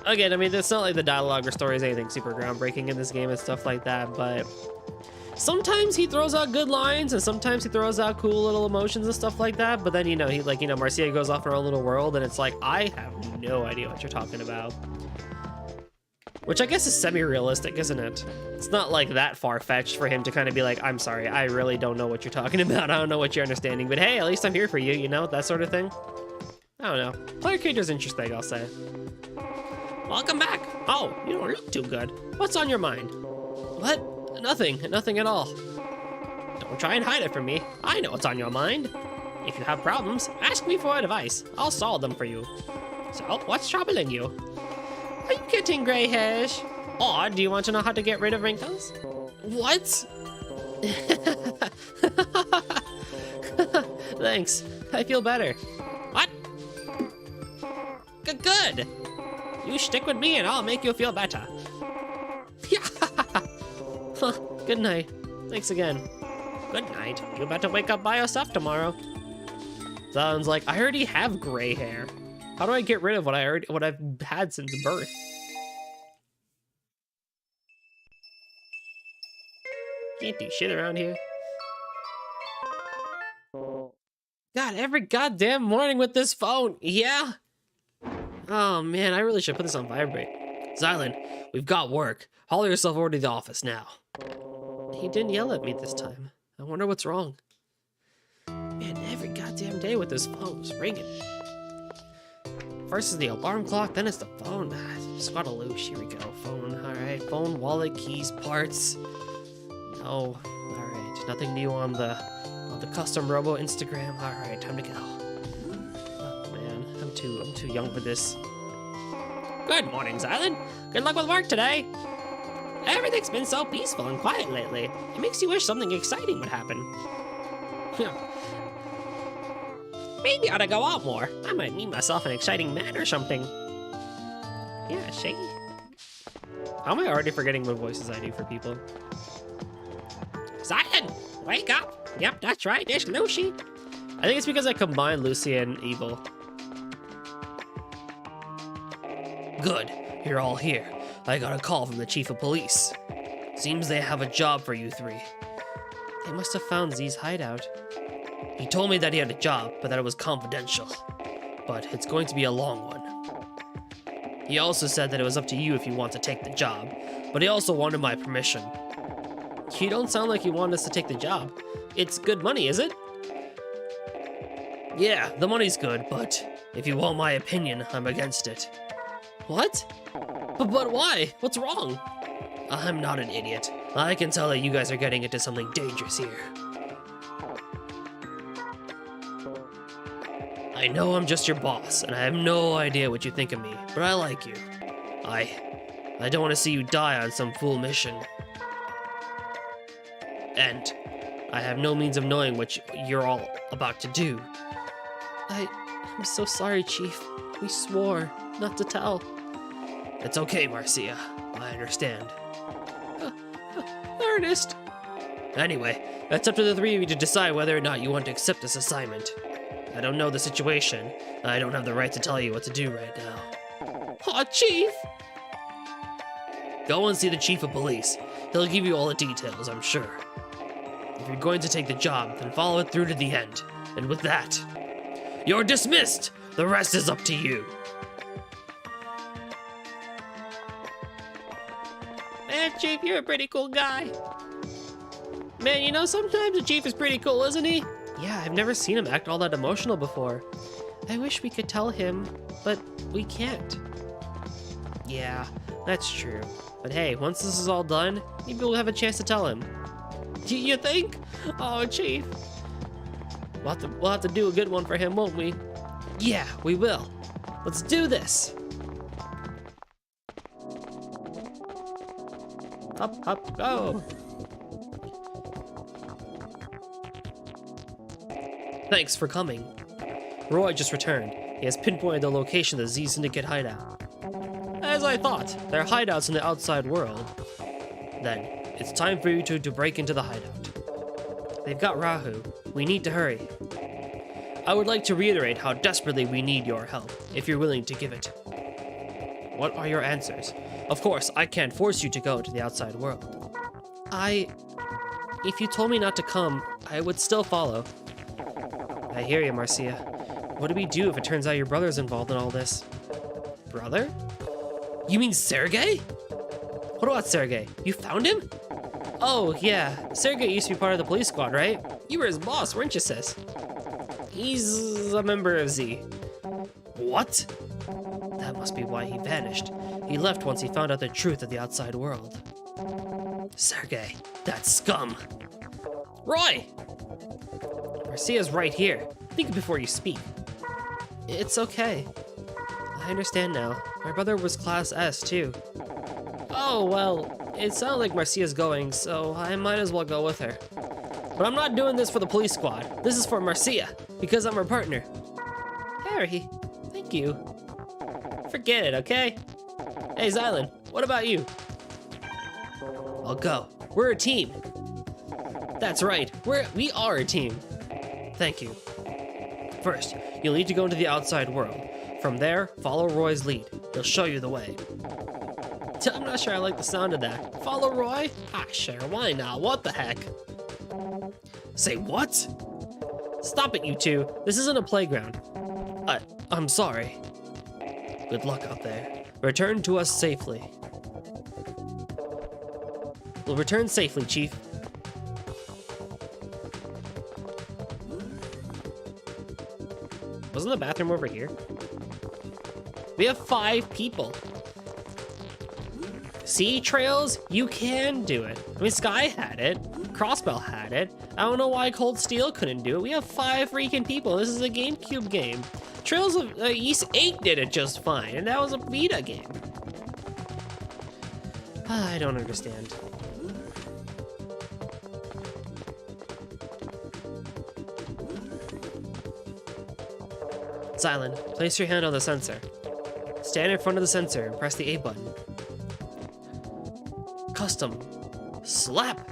Again, I mean, it's not like the dialogue or story is anything super groundbreaking in this game and stuff like that, but sometimes he throws out good lines and sometimes he throws out cool little emotions and stuff like that, but then, Marcia goes off in her own little world and it's like, I have no idea what you're talking about. Which I guess is semi-realistic, isn't it? It's not like that far-fetched for him to kind of be like, I'm sorry, I really don't know what you're talking about, I don't know what you're understanding, but hey, at least I'm here for you, that sort of thing. I don't know. Player character's interesting, I'll say. Welcome back! Oh, you don't look too good. What's on your mind? What? Nothing at all. Don't try and hide it from me. I know what's on your mind. If you have problems, ask me for advice. I'll solve them for you. So, what's troubling you? Are you getting gray hairs? Or do you want to know how to get rid of wrinkles? What? Thanks. I feel better. What? Good. You stick with me and I'll make you feel better. Good night. Thanks again. Good night. You better wake up by yourself tomorrow. Sounds like I already have gray hair. How do I get rid of what I've had since birth? Can't do shit around here. God, every goddamn morning with this phone. Yeah. Oh man, I really should put this on vibrate. Xylan, we've got work. Haul yourself over to the office now. He didn't yell at me this time. I wonder what's wrong. Man, every goddamn day with this phone is ringing. First is the alarm clock, then it's the phone. Squaddaloosh, here we go. Phone, alright. Phone, wallet, keys, parts. No, alright. Nothing new on the custom Robo Instagram. Alright, time to go. I'm too young for this. Good morning, Xylan. Good luck with work today. Everything's been so peaceful and quiet lately. It makes you wish something exciting would happen. Maybe I ought to go out more. I might meet myself an exciting man or something. Yeah, Shaggy. How am I already forgetting what voices I do for people? Xylan, wake up. Yep, that's right, it's Lucy. I think it's because I combined Lucy and Evil. Good, you're all here. I got a call from the chief of police. Seems they have a job for you three. They must have found Z's hideout. He told me that he had a job, but that it was confidential. But it's going to be a long one. He also said that it was up to you if you want to take the job, but he also wanted my permission. You don't sound like you want us to take the job. It's good money, is it? Yeah, the money's good, but If you want my opinion, I'm against it. What? But why? What's wrong? I'm not an idiot. I can tell that you guys are getting into something dangerous here. I know I'm just your boss, and I have no idea what you think of me, but I like you. I don't want to see you die on some fool mission. And I have no means of knowing what you're all about to do. I'm so sorry, Chief. We swore not to tell. It's okay, Marcia. I understand. Ernest! Anyway, that's up to the three of you to decide whether or not you want to accept this assignment. I don't know the situation. I don't have the right to tell you what to do right now. Aw, Chief! Go and see the Chief of Police. He'll give you all the details, I'm sure. If you're going to take the job, then follow it through to the end. And with that, you're dismissed! The rest is up to you. Man, Chief, you're a pretty cool guy. Man, you know, sometimes the Chief is pretty cool, isn't he? Yeah, I've never seen him act all that emotional before. I wish we could tell him, but we can't. Yeah, that's true. But hey, once this is all done, maybe we'll have a chance to tell him. You think? Oh, Chief. We'll have to do a good one for him, won't we? Yeah, we will. Let's do this. Up, up, go. Thanks for coming. Roy just returned. He has pinpointed the location of the Z Syndicate hideout. As I thought, there are hideouts in the outside world. Then, it's time for you two to break into the hideout. They've got Rahu. We need to hurry. I would like to reiterate how desperately we need your help, if you're willing to give it. What are your answers? Of course, I can't force you to go to the outside world. If you told me not to come, I would still follow. I hear you, Marcia. What do we do if it turns out your brother's involved in all this? Brother? You mean Sergey? What about Sergey? You found him? Oh, yeah. Sergey used to be part of the police squad, right? You were his boss, weren't you, sis? He's a member of Z. What? That must be why he vanished. He left once he found out the truth of the outside world. Sergey, that scum. Roy! Marcia's right here. Think before you speak. It's okay. I understand now. My brother was Class S, too. Oh, well, it sounds like Marcia's going, so I might as well go with her. But I'm not doing this for the police squad. This is for Marcia, because I'm her partner. Harry, thank you. Forget it, okay? Hey, Xylan, what about you? I'll go. We're a team. That's right, we are a team. Thank you. First, you'll need to go into the outside world. From there, follow Roy's lead. He'll show you the way. I'm not sure I like the sound of that. Follow Roy? Ah, sure, why not? What the heck? Say what? Stop it, you two. This isn't a playground. I'm sorry. Good luck out there. Return to us safely. We'll return safely, Chief. Wasn't the bathroom over here? We have 5 people. See, Trails? You can do it. I mean, Sky had it. Crossbell had it. I don't know why Cold Steel couldn't do it. We have 5 freaking people. This is a GameCube game. Trails of East 8 did it just fine, and that was a Vita game. I don't understand. Xylan, place your hand on the sensor. Stand in front of the sensor and press the A button. Custom. Slap!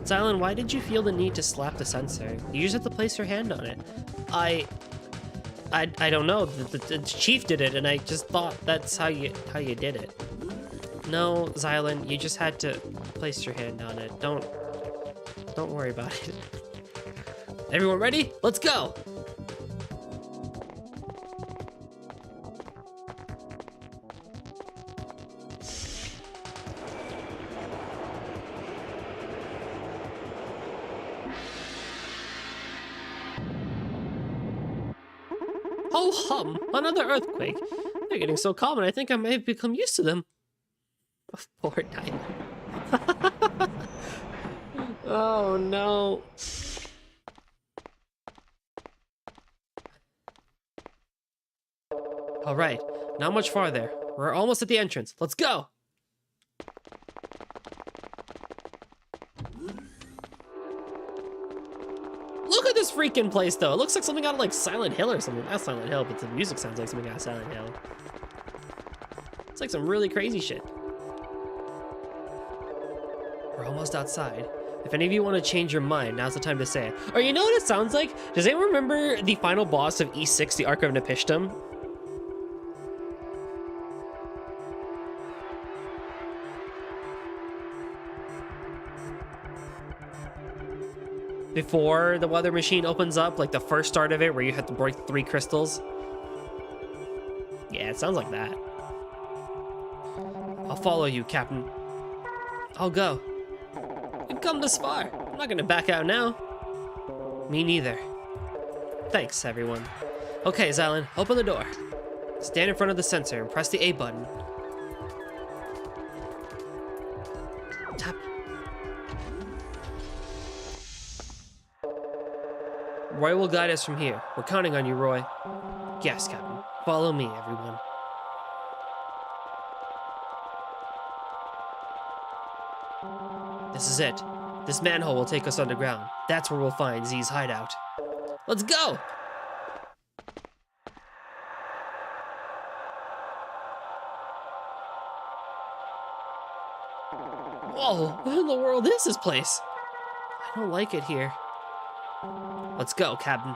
Xylan, why did you feel the need to slap the sensor? You just have to place your hand on it. I don't know. The chief did it, and I just thought that's how you did it. No, Xylan, you just had to place your hand on it. Don't worry about it. Everyone ready? Let's go! Oh hum, another earthquake. They're getting so common, I think I may have become used to them. Poor diamond. Oh no. Alright, not much farther. We're almost at the entrance. Let's go! Look at this freaking place, though. It looks like something out of, like, Silent Hill or something. Not Silent Hill, but the music sounds like something out of Silent Hill. It's like some really crazy shit. We're almost outside. If any of you want to change your mind, now's the time to say it. Or you know what it sounds like? Does anyone remember the final boss of E6, the Ark of Nepishtim? Before the weather machine opens up, like the first start of it where you have to break 3 crystals. Yeah, it sounds like that. I'll follow you, Captain. I'll go. We've come this far. I'm not gonna back out now. Me neither. Thanks, everyone. Okay, Xylan, open the door. Stand in front of the sensor and press the A button. Tap. Roy will guide us from here. We're counting on you, Roy. Yes, Captain. Follow me, everyone. This is it. This manhole will take us underground. That's where we'll find Z's hideout. Let's go! Whoa, what in the world is this place? I don't like it here. Let's go, Captain.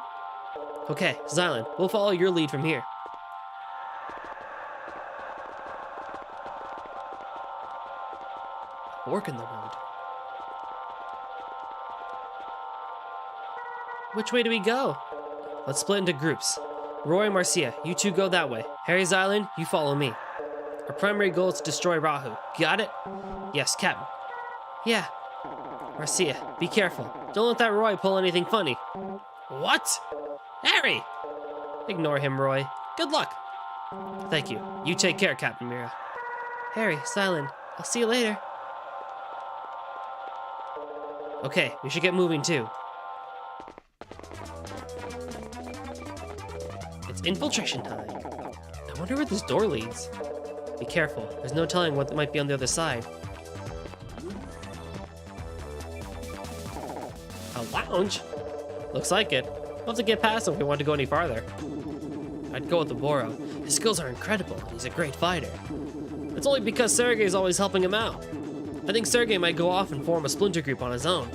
Okay, Xylan, we'll follow your lead from here. Fork in the road. Which way do we go? Let's split into groups. Roy and Marcia, you two go that way. Harry, Xylan, you follow me. Our primary goal is to destroy Rahu. Got it? Yes, Captain. Yeah. Marcia, be careful. Don't let that Roy pull anything funny. What? Harry! Ignore him, Roy. Good luck. Thank you. You take care, Captain Mira. Harry, Xylan, I'll see you later. Okay, we should get moving too. It's infiltration time. I wonder where this door leads. Be careful, there's no telling what might be on the other side. A lounge? Looks like it. We'll have to get past him if we want to go any farther. I'd go with the Boro. His skills are incredible, and he's a great fighter. It's only because Sergei's always helping him out. I think Sergei might go off and form a splinter group on his own.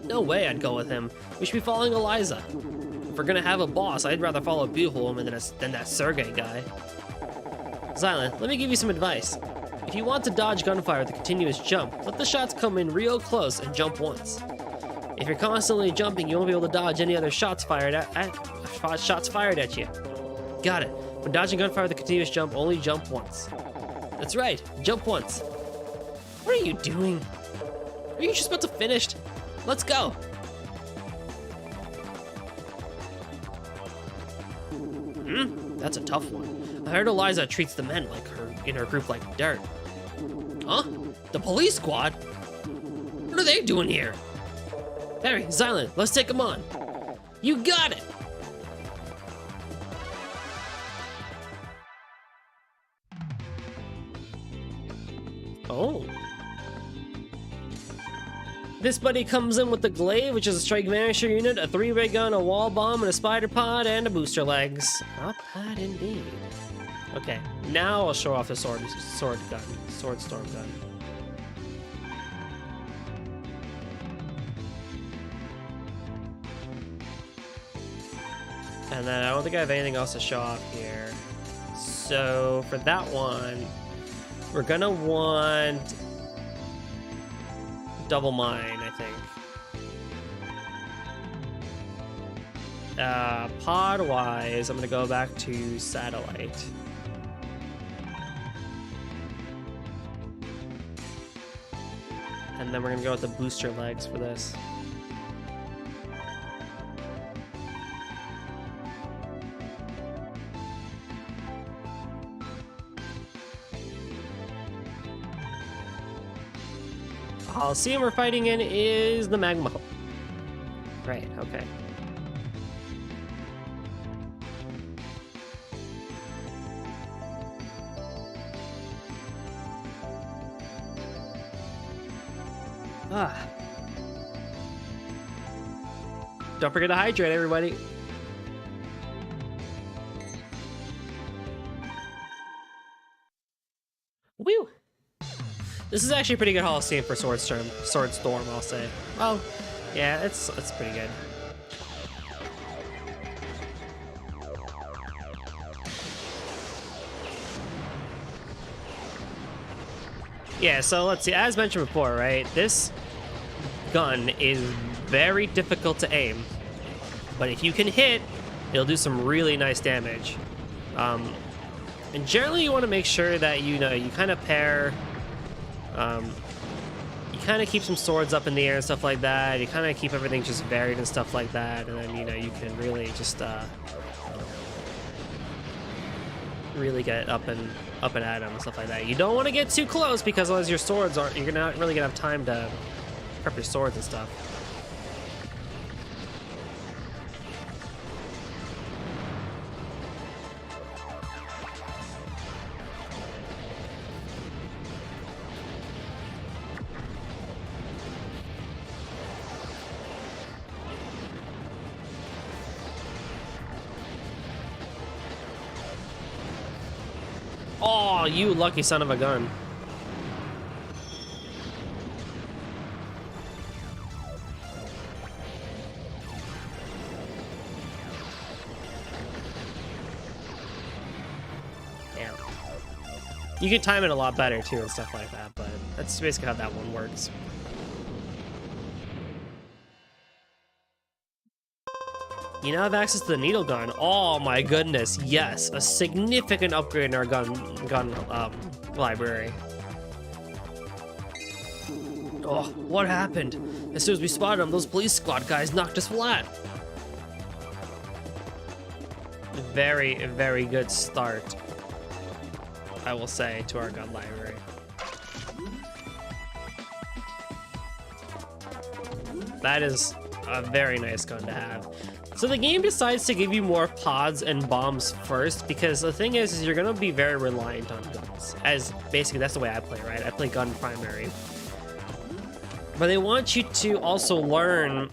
No way I'd go with him. We should be following Eliza. If we're gonna have a boss, I'd rather follow Buhlholm than that Sergei guy. Xylan, let me give you some advice. If you want to dodge gunfire with a continuous jump, let the shots come in real close and jump once. If you're constantly jumping, you won't be able to dodge any other shots fired at you. Got it. When dodging gunfire with a continuous jump, only jump once. That's right, jump once. What are you doing? Are you just about to finish? Let's go. That's a tough one. I heard Eliza treats the men in her group like dirt. Huh? The police squad? What are they doing here? Harry, Xylan, let's take them on. You got it. Oh. This buddy comes in with the Glaive, which is a strike vanisher unit, a 3-ray gun, a wall bomb, and a spider pod, and a booster legs. Not bad indeed. Okay, now I'll show off the Swordstorm Gun. And then I don't think I have anything else to show off here. So for that one, we're gonna want double mine, I think. Pod-wise, I'm gonna go back to satellite. And then we're gonna go with the booster legs for this. Coliseum we're fighting in is the magma. Right, okay. Don't forget to hydrate, everybody. Woo! This is actually a pretty good Coliseum for Swordstorm, I'll say. Well, yeah, it's pretty good. Yeah, so let's see. As mentioned before, right? This gun is very difficult to aim, but if you can hit, it'll do some really nice damage. And generally, you want to make sure that you kind of pair. You kind of keep some swords up in the air and stuff like that. You kind of keep everything just varied and stuff like that, and then you can really just really get up and at them and stuff like that. You don't want to get too close because otherwise your swords you're not really gonna have time to prep your swords and stuff. Oh, you lucky son of a gun. Damn. You can time it a lot better too and stuff like that, but that's basically how that one works. You now have access to the needle gun. Oh my goodness, yes, a significant upgrade in our gun library. Oh, what happened? As soon as we spotted them, those police squad guys knocked us flat. Very, very good start, I will say, to our gun library. That is a very nice gun to have. So the game decides to give you more pods and bombs first because the thing is you're gonna be very reliant on guns. As basically that's the way I play, right? I play gun primary. But they want you to also learn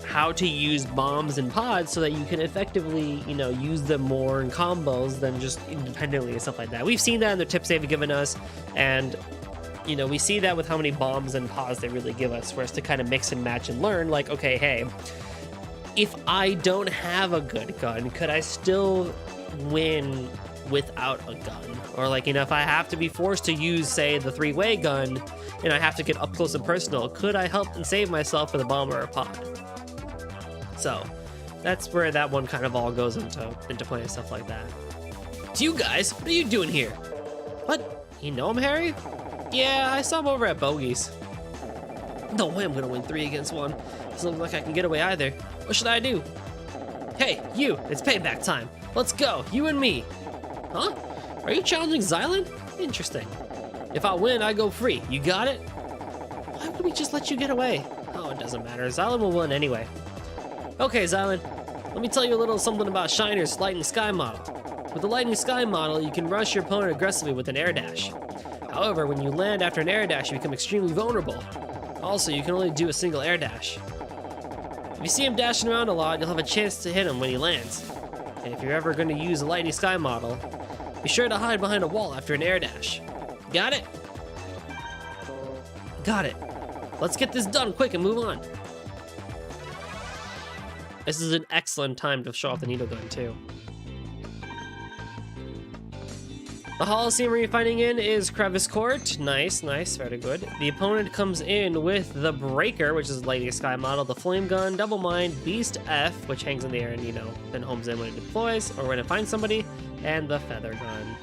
how to use bombs and pods so that you can effectively, use them more in combos than just independently and stuff like that. We've seen that in the tips they've given us, and we see that with how many bombs and pods they really give us for us to kind of mix and match and learn, like, okay, hey, if I don't have a good gun, could I still win without a gun? Or like, if I have to be forced to use, say, the three-way gun, and I have to get up close and personal, could I help and save myself with a bomb or a pod? So that's where that one kind of all goes into play and stuff like that. It's you guys, what are you doing here? What? You know him, Harry? Yeah, I saw him over at Bogey's. No way I'm gonna win 3 against 1. Doesn't look like I can get away either. What should I do? Hey, you, it's payback time. Let's go, you and me. Huh? Are you challenging Xylan? Interesting. If I win, I go free. You got it? Why would we just let you get away? Oh, it doesn't matter. Xylan will win anyway. Okay, Xylan, let me tell you a little something about Shiner's Lightning Sky model. With the Lightning Sky model, you can rush your opponent aggressively with an air dash. However, when you land after an air dash, you become extremely vulnerable. Also, you can only do a single air dash. If you see him dashing around a lot, you'll have a chance to hit him when he lands. And if you're ever going to use a Lightning Sky model, be sure to hide behind a wall after an air dash. Got it? Got it. Let's get this done quick and move on. This is an excellent time to show off the needle gun too. The Coliseum we're fighting in is Crevice Court. Nice, nice, very good. The opponent comes in with the Breaker, which is Lightning Sky model, the Flame Gun, Double Mine, Beast F, which hangs in the air and, then homes in when it deploys or when it finds somebody, and the Feather Gun.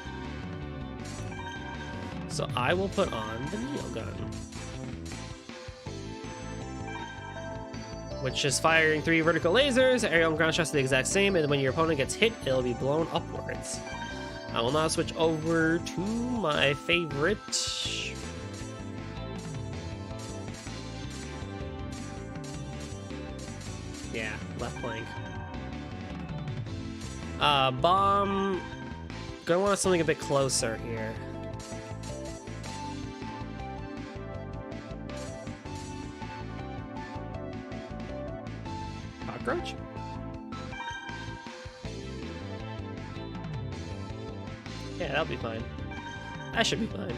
So I will put on the Needle Gun, which is firing 3 vertical lasers. Aerial and ground shots are the exact same, and when your opponent gets hit, it'll be blown upwards. I will now switch over to my favorite Yeah, left flank. Bomb. Gonna want something a bit closer here. Cockroach? Yeah, that'll be fine. That should be fine.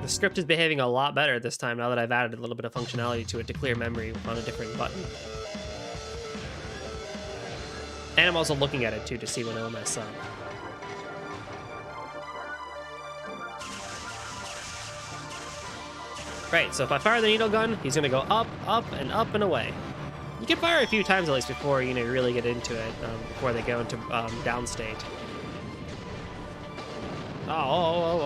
The script is behaving a lot better this time now that I've added a little bit of functionality to it to clear memory on a different button. And I'm also looking at it too to see when it'll mess up. Right, so if I fire the needle gun, he's gonna go up, up, and away. You can fire a few times at least before you really get into it, before they go into downstate. Whoa.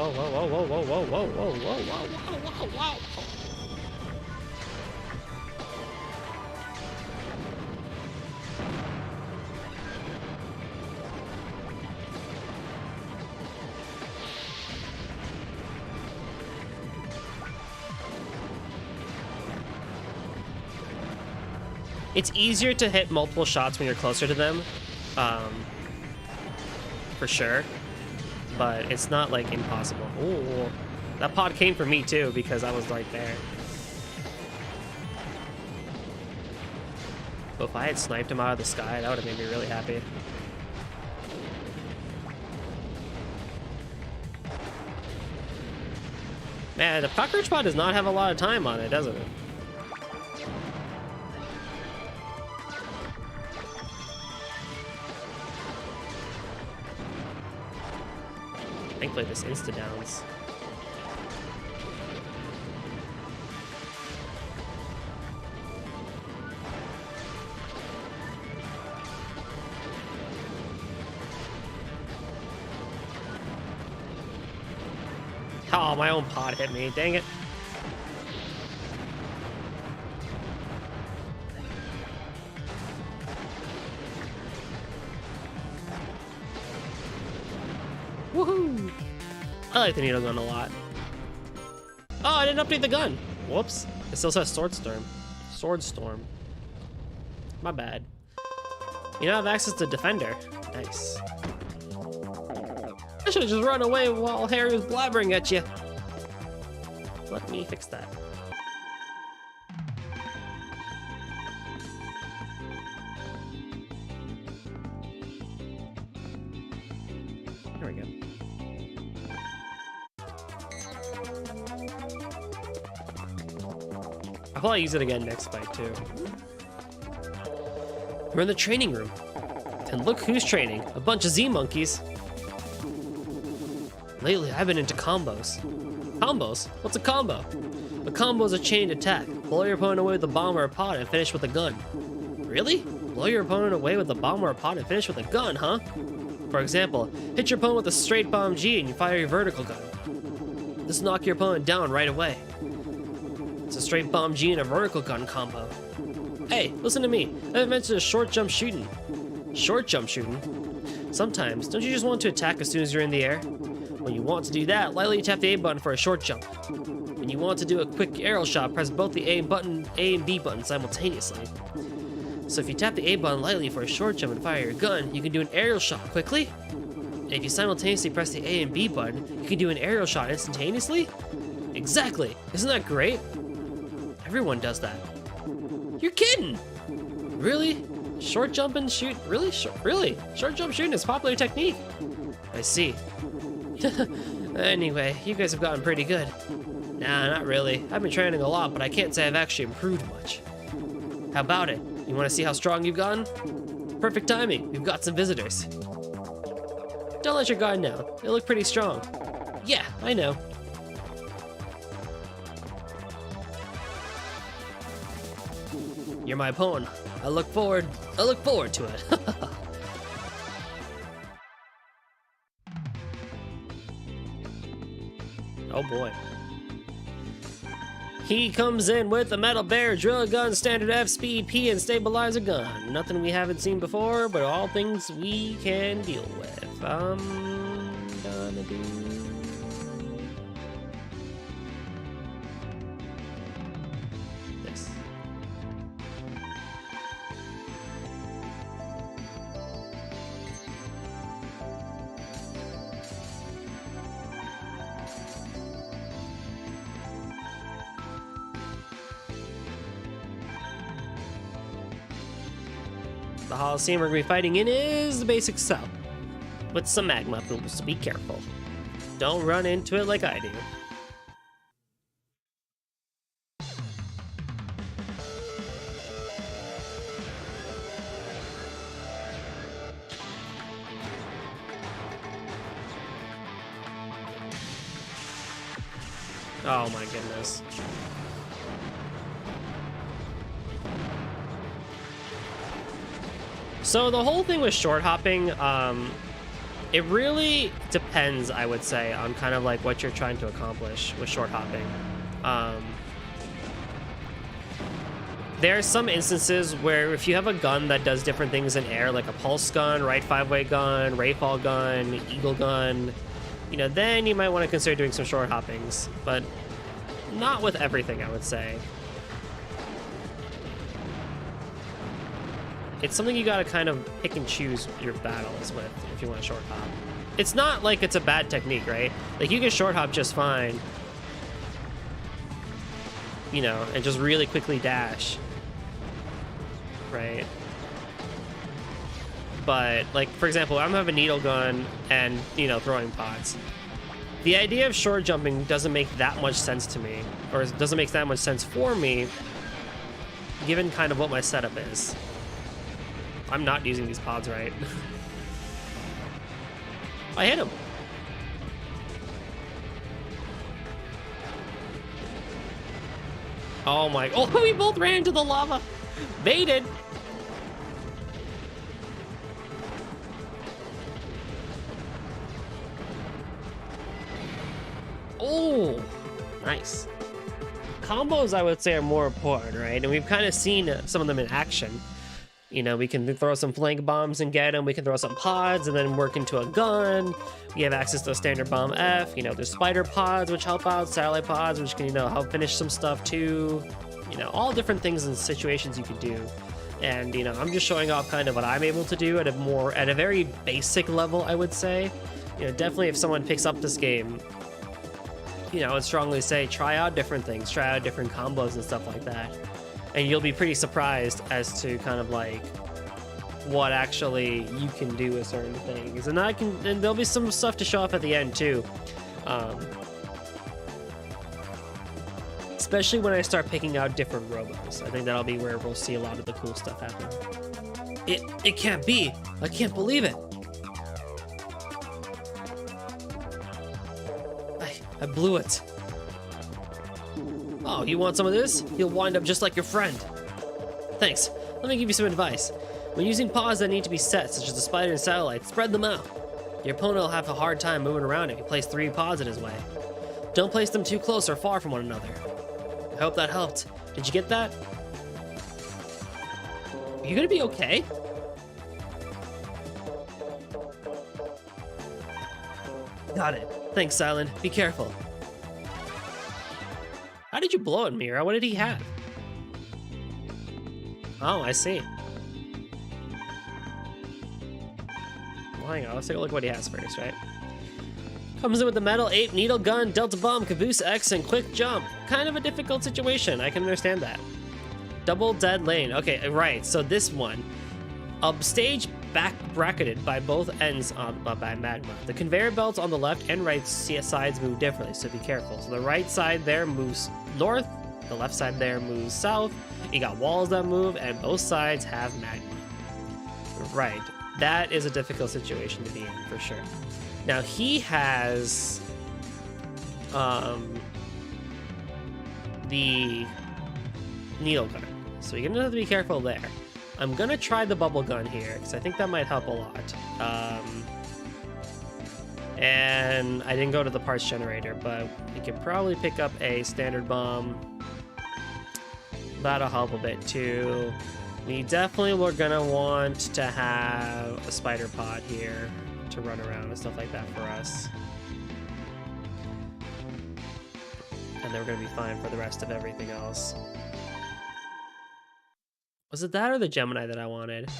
It's easier to hit multiple shots when you're closer to them, for sure, but it's not like impossible. Ooh, that pod came for me too because I was right there. But if I had sniped him out of the sky, that would have made me really happy. Man, the cockroach pod does not have a lot of time on it, doesn't it? Thankfully, this insta-downs. Oh, my own pod hit me. Dang it. Woohoo! I like the needle gun a lot. Oh, I didn't update the gun. Whoops. It still says Swordstorm. My bad. You now have access to Defender. Nice. I should have just run away while Harry was blabbering at you. Let me fix that. There we go. I'll probably use it again next fight too. We're in the training room. And look who's training. A bunch of Z monkeys. Lately, I've been into combos. Combos? What's a combo? A combo is a chained attack. Blow your opponent away with a bomb or a pod and finish with a gun. Really? Blow your opponent away with a bomb or a pod and finish with a gun, huh? For example, hit your opponent with a straight bomb G and you fire your vertical gun. This will knock your opponent down right away. It's a straight bomb G and a vertical gun combo. Hey, listen to me. I mentioned a short jump shooting. Short jump shooting? Sometimes, don't you just want to attack as soon as you're in the air? When you want to do that, lightly tap the A button for a short jump. When you want to do a quick aerial shot, press both the A and B button simultaneously. So if you tap the A button lightly for a short jump and fire your gun, you can do an aerial shot quickly. And if you simultaneously press the A and B button, you can do an aerial shot instantaneously? Exactly! Isn't that great? Everyone does that. You're kidding! Really? Short jump and shoot? Really? Really? Short jump shooting is a popular technique. I see. Anyway, you guys have gotten pretty good. Nah, not really. I've been training a lot, but I can't say I've actually improved much. How about it? You want to see how strong you've gotten? Perfect timing. We've got some visitors. Don't let your guard down. They look pretty strong. Yeah, I know. You're my opponent. I look forward to it. Oh boy. He comes in with a metal bear, drill gun, standard F, speed P, and stabilizer gun. Nothing we haven't seen before, but all things we can deal with. I'm gonna do... this. The Holocene we're going to be fighting in is the basic cell, with some magma pools, so be careful. Don't run into it like I do. Oh my goodness. So the whole thing with short hopping, it really depends, I would say, on kind of like what you're trying to accomplish with short hopping. There are some instances where if you have a gun that does different things in air, like a pulse gun, right 5-way gun, rayfall gun, eagle gun, you know, then you might want to consider doing some short hoppings, but not with everything, I would say. It's something you gotta kind of pick and choose your battles with if you want to short hop. It's not like it's a bad technique, right? Like, you can short hop just fine, you know, and just really quickly dash, right? But, like, for example, I'm having a needle gun and, you know, throwing pods. The idea of short jumping doesn't make that much sense to me, or doesn't make that much sense for me, given kind of what my setup is. I'm not using these pods right. I hit him. Oh my, oh, we both ran into the lava. Baited. Oh, nice. Combos, I would say, are more important, right? And we've kind of seen some of them in action. You know, we can throw some flank bombs and get them. We can throw some pods and then work into a gun. We have access to a standard bomb F. You know, there's spider pods, which help out. Satellite pods, which can, you know, help finish some stuff too. You know, all different things and situations you could do. And, you know, I'm just showing off kind of what I'm able to do at a very basic level, I would say. You know, definitely if someone picks up this game, you know, I would strongly say try out different things, try out different combos and stuff like that. And you'll be pretty surprised as to kind of like what actually you can do with certain things. And there'll be some stuff to show off at the end too. Especially when I start picking out different robos. I think that'll be where we'll see a lot of the cool stuff happen. It can't be. I can't believe it. I blew it. Oh, you want some of this? You'll wind up just like your friend. Thanks. Let me give you some advice. When using pods that need to be set, such as the spider and satellite, spread them out. Your opponent will have a hard time moving around if you place 3 pods in his way. Don't place them too close or far from one another. I hope that helped. Did you get that? Are you gonna be okay? Got it. Thanks, Silent. Be careful. How did you blow it, Mira? What did he have? Oh, I see. Well, hang on. Let's take a look at what he has first, right? Comes in with the Metal 8 Needle Gun, Delta Bomb, Caboose X, and Quick Jump. Kind of a difficult situation. I can understand that. Double Dead Lane. Okay, right. So this one. Stage back bracketed by both ends by magma. The conveyor belts on the left and right sides move differently, so be careful. So the right side there moves north, the left side there moves south. You got walls that move, and both sides have magma. Right, that is a difficult situation to be in, for sure. Now he has the needle gun, so you're gonna have to be careful there. I'm gonna try the bubble gun here because I think that might help a lot. And I didn't go to the parts generator, but we could probably pick up a standard bomb. That'll help a bit too. We definitely were gonna want to have a spider pod here to run around and stuff like that for us. And then we're gonna be fine for the rest of everything else. Was it that or the Gemini that I wanted?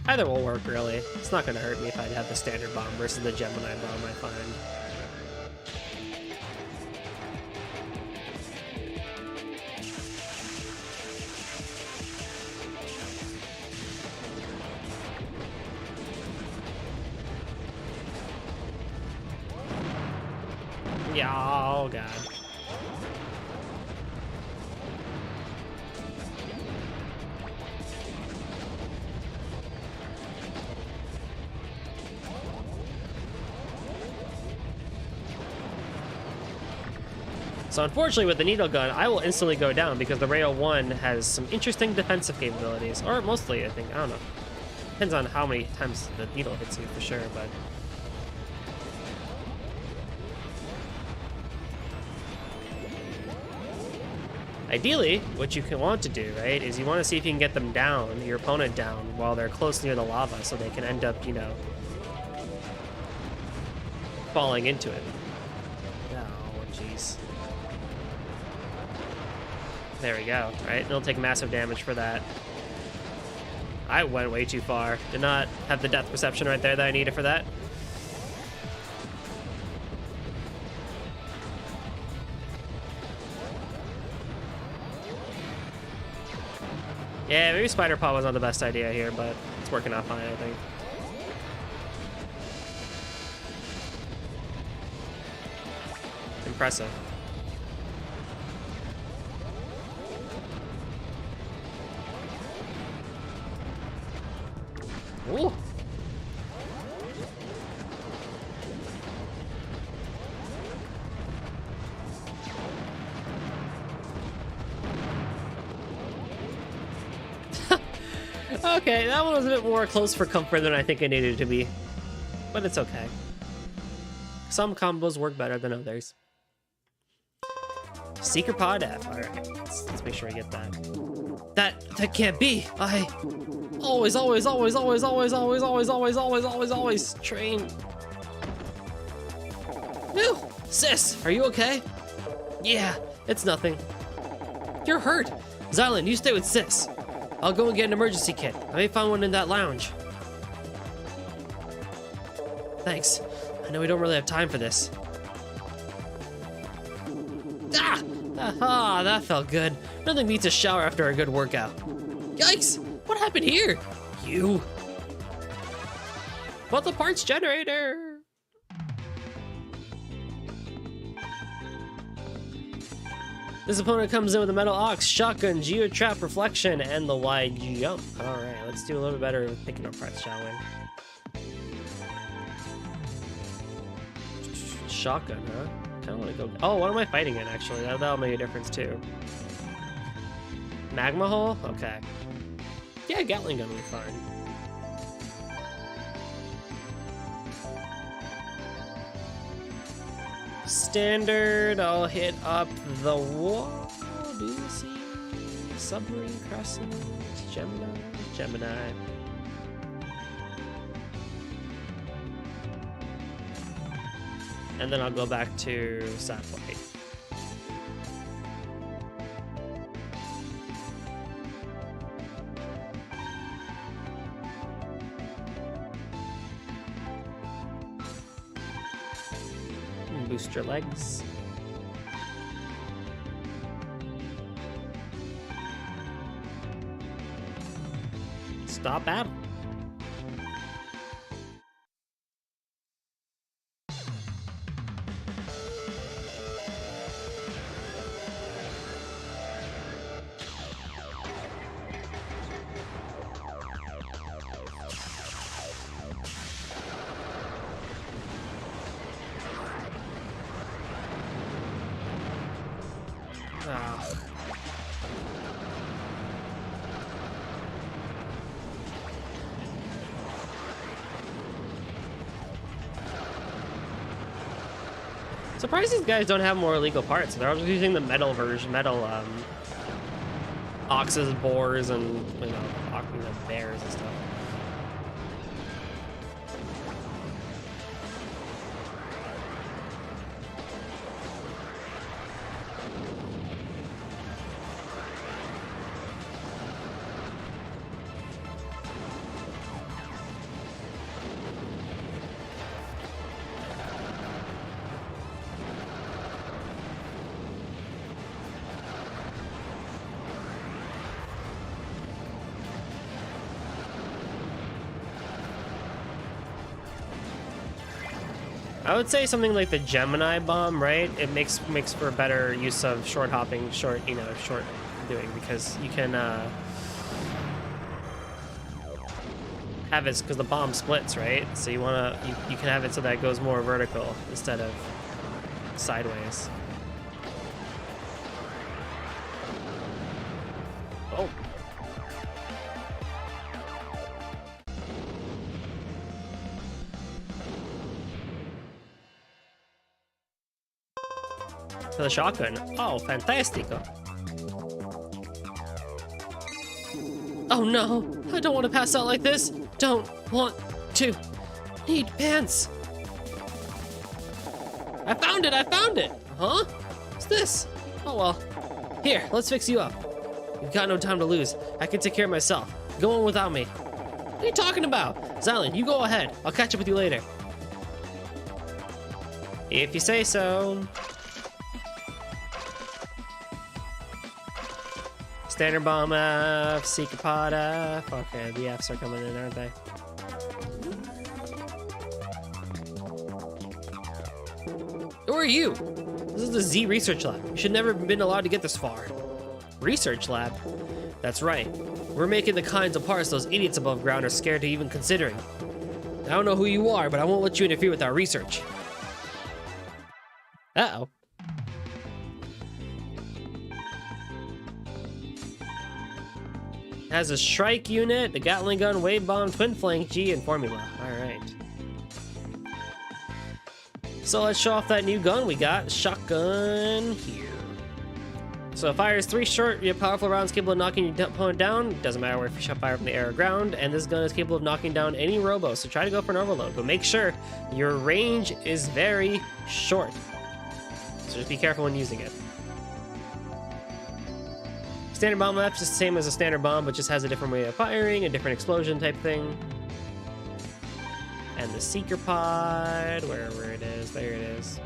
Either will work, really. It's not going to hurt me if I have the standard bomb versus the Gemini bomb, I find. Yeah, oh god. So unfortunately with the needle gun, I will instantly go down because the Rail 1 has some interesting defensive capabilities. Or mostly, I think. I don't know. Depends on how many times the needle hits you for sure, but... Ideally, what you can want to do, right, is you want to see if you can get them down, your opponent down, while they're close near the lava so they can end up, you know, falling into it. Oh, jeez. There we go, right? It'll take massive damage for that. I went way too far. Did not have the depth perception right there that I needed for that. Yeah, maybe Spider Paw was not the best idea here, but it's working out fine, I think. Impressive. Ooh. Okay, that one was a bit more close for comfort than I think it needed to be. But it's okay. Some combos work better than others. Secret Pod F. Alright, let's make sure I get that. That can't be! I always train. Ew! Sis, are you okay? Yeah, it's nothing. You're hurt. Xylan, you stay with Sis. I'll go and get an emergency kit. I may find one in that lounge. Thanks. I know we don't really have time for this. Ah! Aha, that felt good. Nothing beats a shower after a good workout. Yikes! What happened here? You. But the parts generator. This opponent comes in with a metal ox, shotgun, geo trap, reflection, and the wide jump. All right, let's do a little bit better with picking up parts, shall we? Shotgun, huh? Kind of want to go. Oh, what am I fighting in? Actually, that'll make a difference too. Magma hole? Okay. Yeah, Gatling gun will be fine. Standard, I'll hit up the wall. Do you see? Submarine Crescent, Gemini. And then I'll go back to Satellite. Boost your legs. Stop battle. Surprised these guys don't have more illegal parts. They're always using the metal version, oxes, boars, and bears and stuff. I would say something like the Gemini bomb, right? It makes for better use of short hopping, short doing, because you can have it because the bomb splits, right? So you can have it so that it goes more vertical instead of sideways. Oh. The shotgun. Oh, fantastico. Oh no, I don't want to pass out like this. Don't want to. Need pants. I found it, Huh? What's this? Oh well. Here, let's fix you up. You've got no time to lose. I can take care of myself. Go on without me. What are you talking about? Xylan, you go ahead. I'll catch up with you later. If you say so. Standard bomb F, Secret Pod F. Okay, the Fs are coming in, aren't they? Who are you? This is the Z Research Lab. You should never have been allowed to get this far. Research Lab? That's right. We're making the kinds of parts those idiots above ground are scared to even considering. I don't know who you are, but I won't let you interfere with our research. Uh-oh. Has a strike unit, the Gatling gun, wave bomb, twin flank, G, and formula. Alright. So let's show off that new gun we got. Shotgun here. So it fires 3 short yet powerful rounds capable of knocking your opponent down. Doesn't matter if you fire from the air or ground. And this gun is capable of knocking down any Robo. So try to go for an overload, but make sure your range is very short. So just be careful when using it. Standard bomb F, just the same as a standard bomb, but just has a different way of firing, a different explosion type thing. And the Seeker Pod, wherever it is, there it is.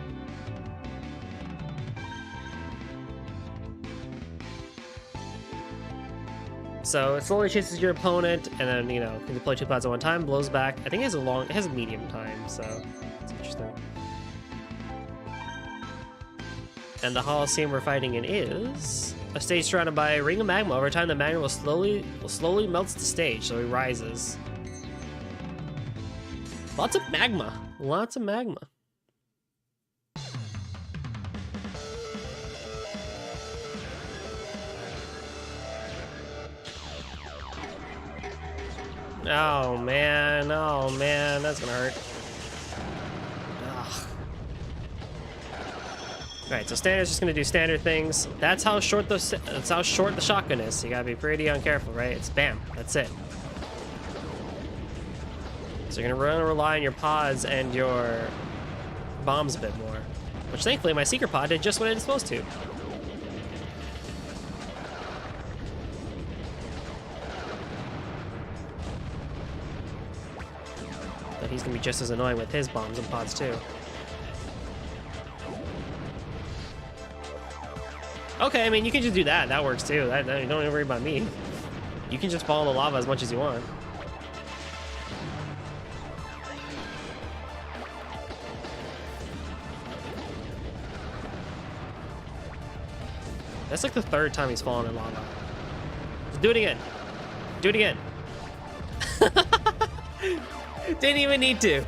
So it slowly chases your opponent, and then, you know, can deploy 2 pods at one time, blows back. I think it has a medium time, so it's interesting. And the Holocene we're fighting in is a stage surrounded by a ring of magma. Over time, the magma will slowly melts the stage, so it rises. Lots of magma. Lots of magma. Oh man, that's gonna hurt. Ugh. Alright, so standard's just gonna do standard things. That's how short the shotgun is. So you gotta be pretty careful, right? It's bam, that's it. So you're gonna rely on your pods and your bombs a bit more. Which thankfully my Seeker Pod did just what it's supposed to. But he's gonna be just as annoying with his bombs and pods too. Okay, I mean you can just do that. That works too. Don't even worry about me. You can just fall in the lava as much as you want. That's like the 3rd time he's fallen in lava. Just do it again. Do it again. Didn't even need to.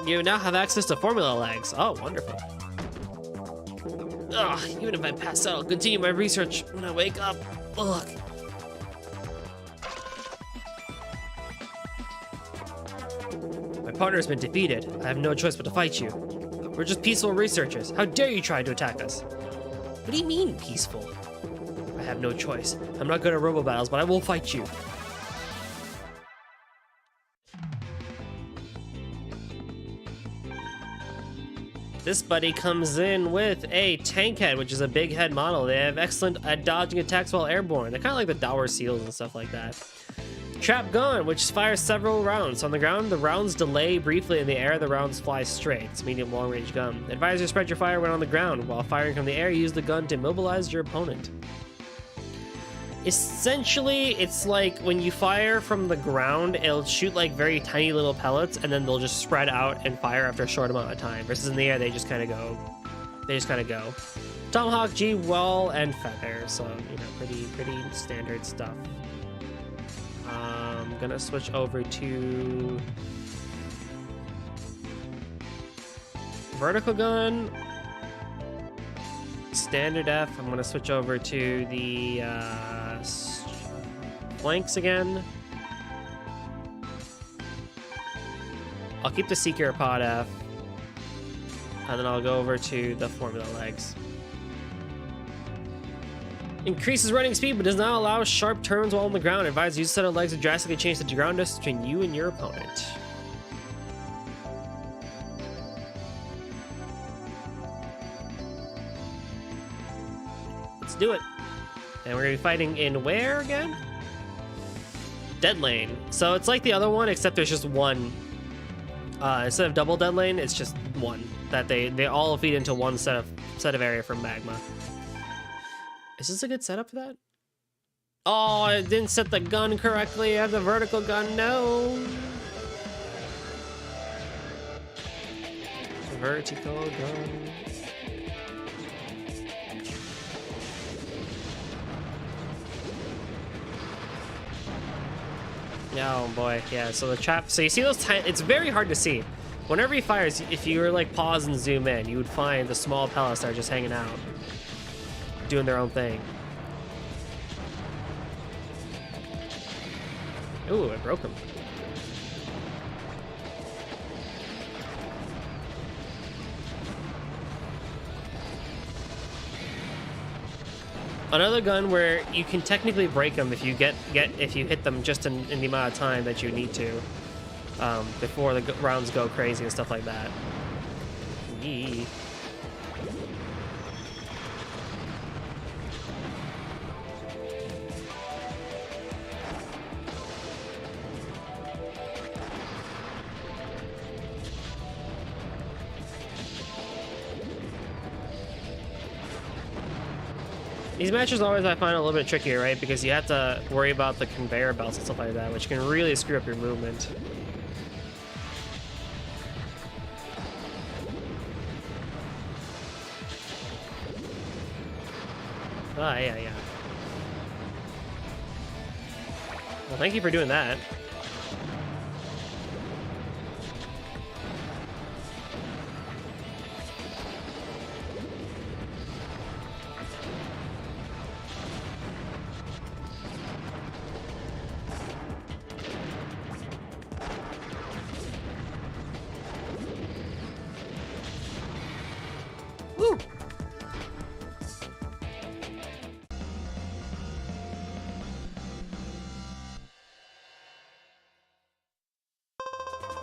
You now have access to formula lags. Oh, wonderful. Ugh, even if I pass out, I'll continue my research when I wake up. Ugh. My partner has been defeated. I have no choice but to fight you. We're just peaceful researchers. How dare you try to attack us? What do you mean, peaceful? I have no choice. I'm not good at robo battles, but I will fight you. This buddy comes in with a tank head, which is a big head model. They have excellent at dodging attacks while airborne. They're kind of like the Dower Seals and stuff like that. Trap gun, which fires several rounds. On the ground, the rounds delay briefly. In the air, the rounds fly straight. It's a medium long-range gun. Advisor, spread your fire when on the ground. While firing from the air, use the gun to immobilize your opponent. Essentially, it's like when you fire from the ground, it'll shoot like very tiny little pellets, and then they'll just spread out and fire after a short amount of time. Versus in the air, they just kind of go. Tomahawk, G, Wall, and Feather. So pretty standard stuff. I'm gonna switch over to vertical gun. Standard F. I'm gonna switch over to the flanks again. I'll keep the Seeker Pod F, and then I'll go over to the Formula legs. Increases running speed, but does not allow sharp turns while on the ground. Advise use a set of legs to drastically change the ground distance between you and your opponent. Do it. And we're gonna be fighting in where again? Dead lane. So it's like the other one, except there's just one. Instead of double dead lane, it's just one that they all feed into one set of area from magma. Is this a good setup for that? Oh, I didn't set the gun correctly. I have the vertical gun. No. Vertical gun. Oh boy, yeah, so the trap, so you see those it's very hard to see. Whenever he fires, if you were like pause and zoom in, you would find the small pellets that are just hanging out, doing their own thing. Ooh, I broke him. Another gun where you can technically break them if you if you hit them just in the amount of time that you need to, before the rounds go crazy and stuff like that. Yee. These matches always I find a little bit trickier, right? Because you have to worry about the conveyor belts and stuff like that, which can really screw up your movement. Ah, yeah. Well, thank you for doing that. Woo!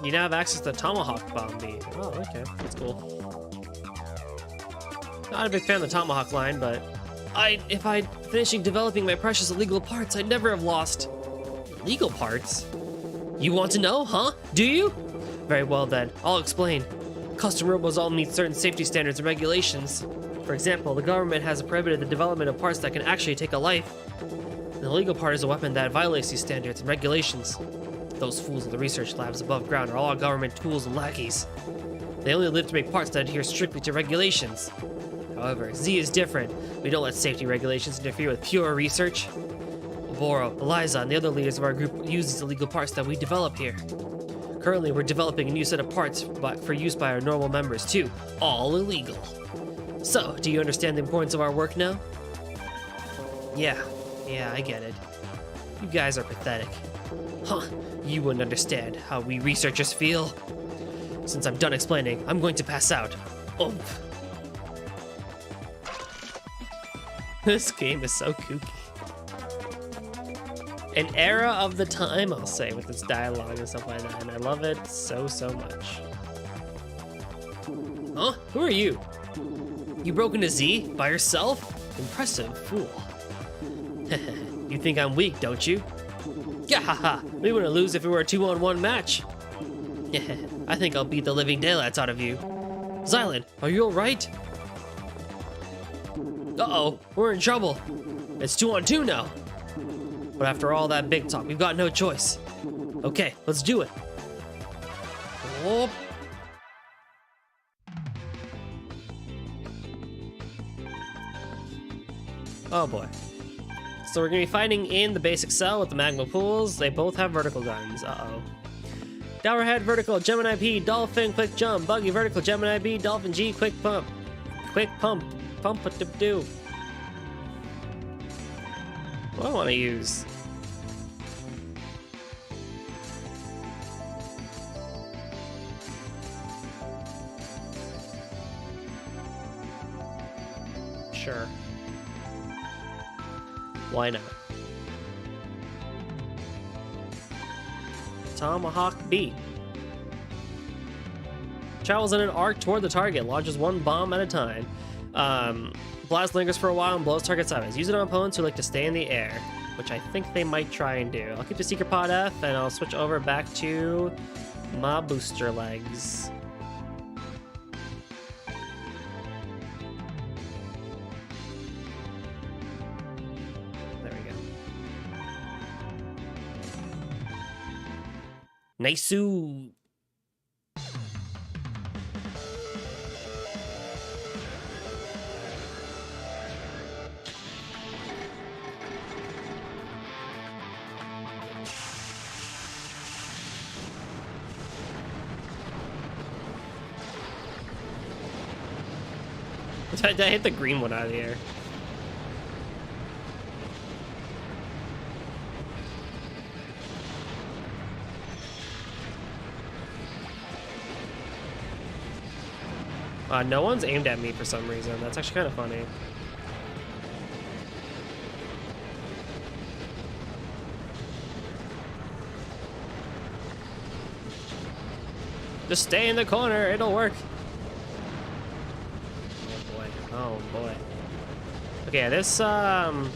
You now have access to Tomahawk Bomb Beam. Oh, okay. That's cool. Not a big fan of the Tomahawk line, but if I'd finishing developing my precious illegal parts, I'd never have lost. Illegal parts? You want to know, huh? Do you? Very well then, I'll explain. Custom robos all meet certain safety standards and regulations. For example, the government has prohibited the development of parts that can actually take a life. An illegal part is a weapon that violates these standards and regulations. Those fools in the research labs above ground are all government tools and lackeys. They only live to make parts that adhere strictly to regulations. However, Z is different. We don't let safety regulations interfere with pure research. Boro, Eliza, and the other leaders of our group use these illegal parts that we develop here. Currently, we're developing a new set of parts for use by our normal members too, all illegal. So, do you understand the importance of our work now? Yeah, I get it. You guys are pathetic. Huh, you wouldn't understand how we researchers feel. Since I'm done explaining, I'm going to pass out. Oomph. This game is so kooky. An era of the time, I'll say, with its dialogue and stuff like that, and I love it so much. Huh? Who are you? You broke into Z by yourself? Impressive, fool. You think I'm weak, don't you? Gahaha! We wouldn't lose if it were a 2-on-1 match. I think I'll beat the living daylights out of you. Xylan, are you alright? Uh-oh, we're in trouble. It's 2-on-2 now. But after all that big talk, we've got no choice. Okay, let's do it. Oh. Oh boy. So we're gonna be fighting in the basic cell with the magma pools. They both have vertical guns. Uh-oh. Dowerhead, vertical, Gemini P, Dolphin, quick jump, Buggy, vertical, Gemini B, Dolphin G, quick pump. Quick pump. Pump what to do. What do I want to use? Sure. Why not? Tomahawk B. Travels in an arc toward the target, launches one bomb at a time. Blast lingers for a while and blows target sideways. Use it on opponents who like to stay in the air, which I think they might try and do. I'll keep the Secret Pod F, and I'll switch over back to my booster legs. There we go. Nice-oo. I hit the green one out of the air. No one's aimed at me for some reason. That's actually kind of funny. Just stay in the corner, it'll work. Oh boy. Okay, this was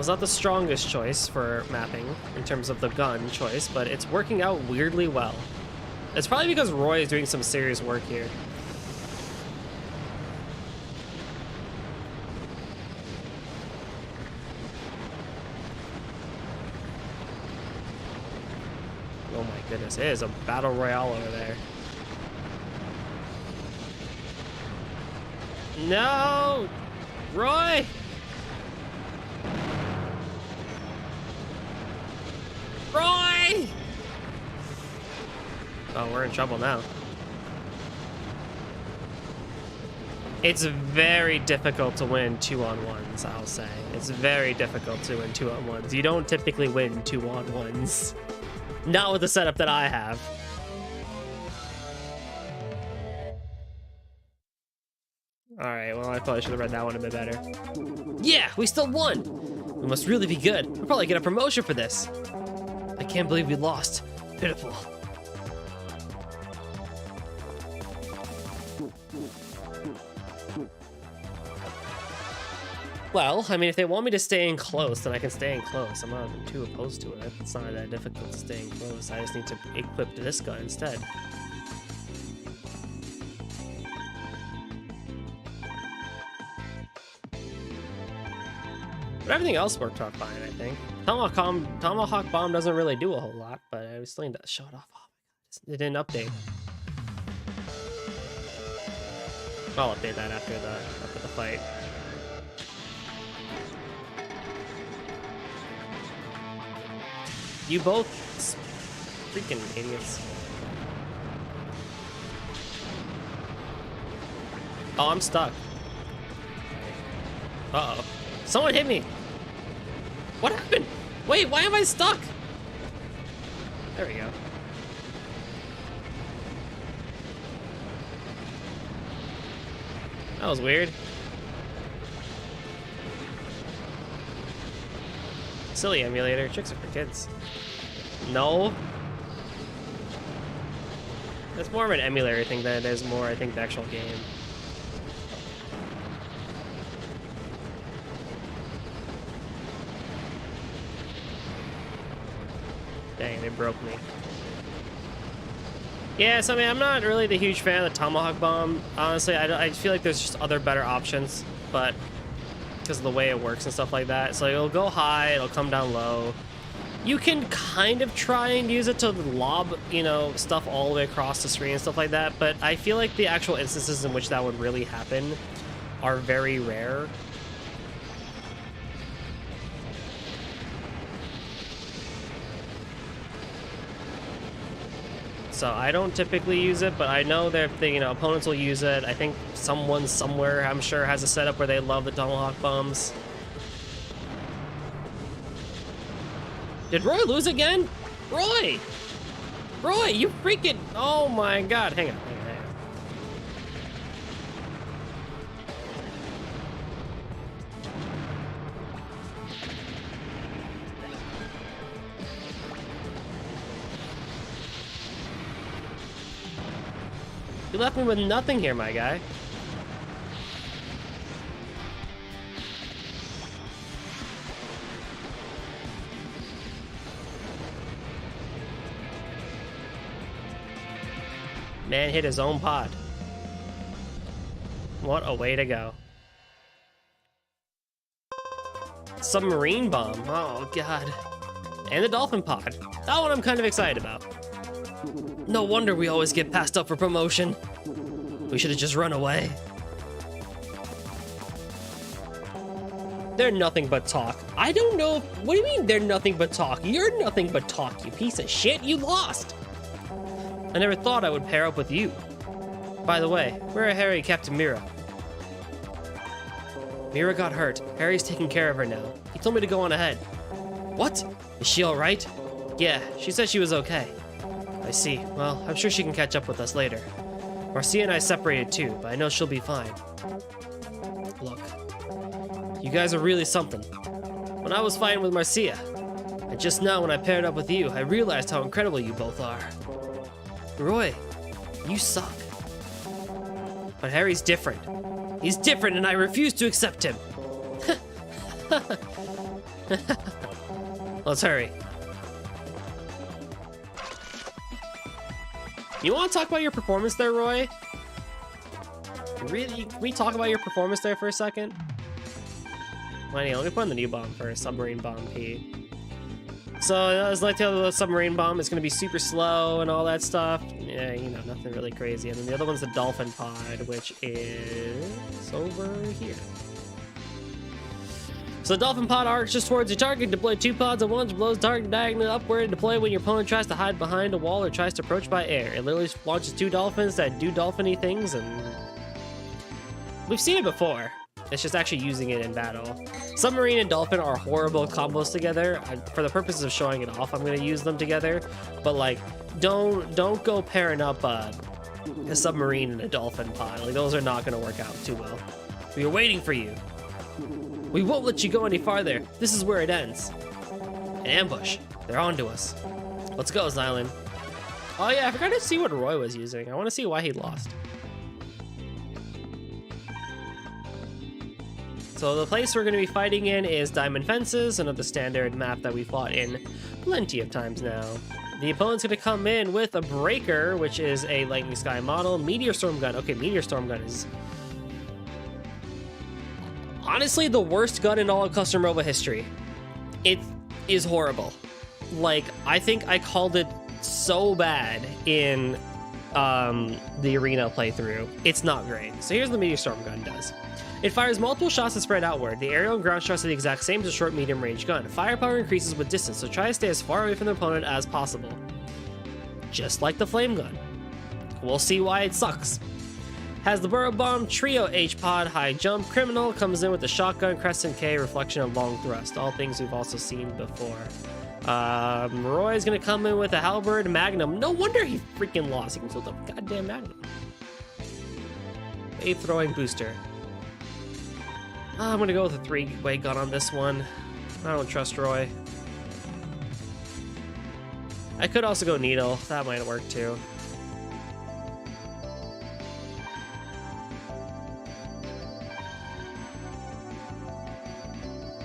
not the strongest choice for mapping in terms of the gun choice, but it's working out weirdly well. It's probably because Roy is doing some serious work here. Oh my goodness, it is a battle royale over there. No! Roy! Roy! Oh, we're in trouble now. It's very difficult to win 2-on-1s, I'll say. It's very difficult to win 2-on-1s. You don't typically win 2-on-1s. Not with the setup that I have. Alright, well, I probably should have read that one a bit better. Yeah, we still won! We must really be good. We'll probably get a promotion for this. I can't believe we lost. Pitiful. Well, I mean, if they want me to stay in close, then I can stay in close. I'm not too opposed to it. It's not that difficult to stay in close. I just need to equip this gun instead. But everything else worked out fine, I think. Tomahawk Bomb doesn't really do a whole lot, but I was still need to show it off. Oh, it didn't update. I'll update that after the fight. You both freaking idiots. Oh, I'm stuck. Uh-oh. Someone hit me. What happened? Wait, why am I stuck? There we go. That was weird. Silly emulator. Tricks are for kids. No. That's more of an emulator thing than it is more, I think, the actual game. Dang, they broke me. Yeah, so I mean, I'm not really the huge fan of the Tomahawk Bomb. Honestly, I feel like there's just other better options, but because of the way it works and stuff like that. So it'll go high, it'll come down low. You can kind of try and use it to lob, you know, stuff all the way across the screen and stuff like that, but I feel like the actual instances in which that would really happen are very rare. So I don't typically use it, but I know that you know, opponents will use it. I think someone somewhere, I'm sure, has a setup where they love the tomahawk bombs. Did Roy lose again? Roy! Roy, you freaking... Oh my god, hang on. You left me with nothing here, my guy. Man hit his own pod. What a way to go. Submarine bomb. Oh, God. And the Dolphin Pod. That one I'm kind of excited about. No wonder we always get passed up for promotion. We should have just run away. They're nothing but talk. I don't know. What do you mean they're nothing but talk? You're nothing but talk, you piece of shit. You lost. I never thought I would pair up with you. By the way, where are Harry and Captain Mira? Mira got hurt. Harry's taking care of her now. He told me to go on ahead. What? Is she all right? Yeah, she said she was okay. I see. Well, I'm sure she can catch up with us later. Marcia and I separated too, but I know she'll be fine. Look, you guys are really something. When I was fighting with Marcia, and just now when I paired up with you, I realized how incredible you both are. Roy, you suck. But Harry's different. He's different and I refuse to accept him. Let's hurry. You want to talk about your performance there, Roy? Really? Can we talk about your performance there for a second? Well, anyway, let me put on the new bomb first. Submarine bomb P. So, as like the submarine bomb is going to be super slow and all that stuff. Yeah, you know, nothing really crazy. And then the other one's the Dolphin Pod, which is over here. So the Dolphin Pod arches towards your target. Deploy 2 pods at once. Blows target diagonally upward. Deploy when your opponent tries to hide behind a wall or tries to approach by air. It literally launches 2 dolphins that do dolphin-y things, and we've seen it before. It's just actually using it in battle. Submarine and Dolphin are horrible combos together. For the purposes of showing it off, I'm gonna use them together. But like, don't go pairing up a Submarine and a Dolphin Pod. Like, those are not gonna work out too well. We are waiting for you. We won't let you go any farther. This is where it ends. An ambush. They're onto us. Let's go, Xylan. Oh yeah, I forgot to see what Roy was using. I want to see why he lost. So the place we're going to be fighting in is Diamond Fences, another standard map that we fought in plenty of times now. The opponent's going to come in with a Breaker, which is a Lightning Sky model. Meteor Storm Gun. Okay, Meteor Storm Gun is honestly the worst gun in all of Custom Robo history. It is horrible. Like, I think I called it so bad in the arena playthrough. It's not great. So here's what the Meteor Storm Gun does. It fires multiple shots that spread outward. The aerial and ground shots are the exact same as a short medium range gun. Firepower increases with distance, so try to stay as far away from the opponent as possible. Just like the flame gun. We'll see why it sucks. Has the Burrow Bomb, Trio H-Pod, High Jump, Criminal, comes in with the Shotgun, Crescent K, Reflection, and Long Thrust. All things we've also seen before. Roy's gonna come in with a Halberd, Magnum. No wonder he freaking lost. He can hold a goddamn Magnum. Wave Throwing Booster. I'm gonna go with a 3-way gun on this one. I don't trust Roy. I could also go Needle. That might work too.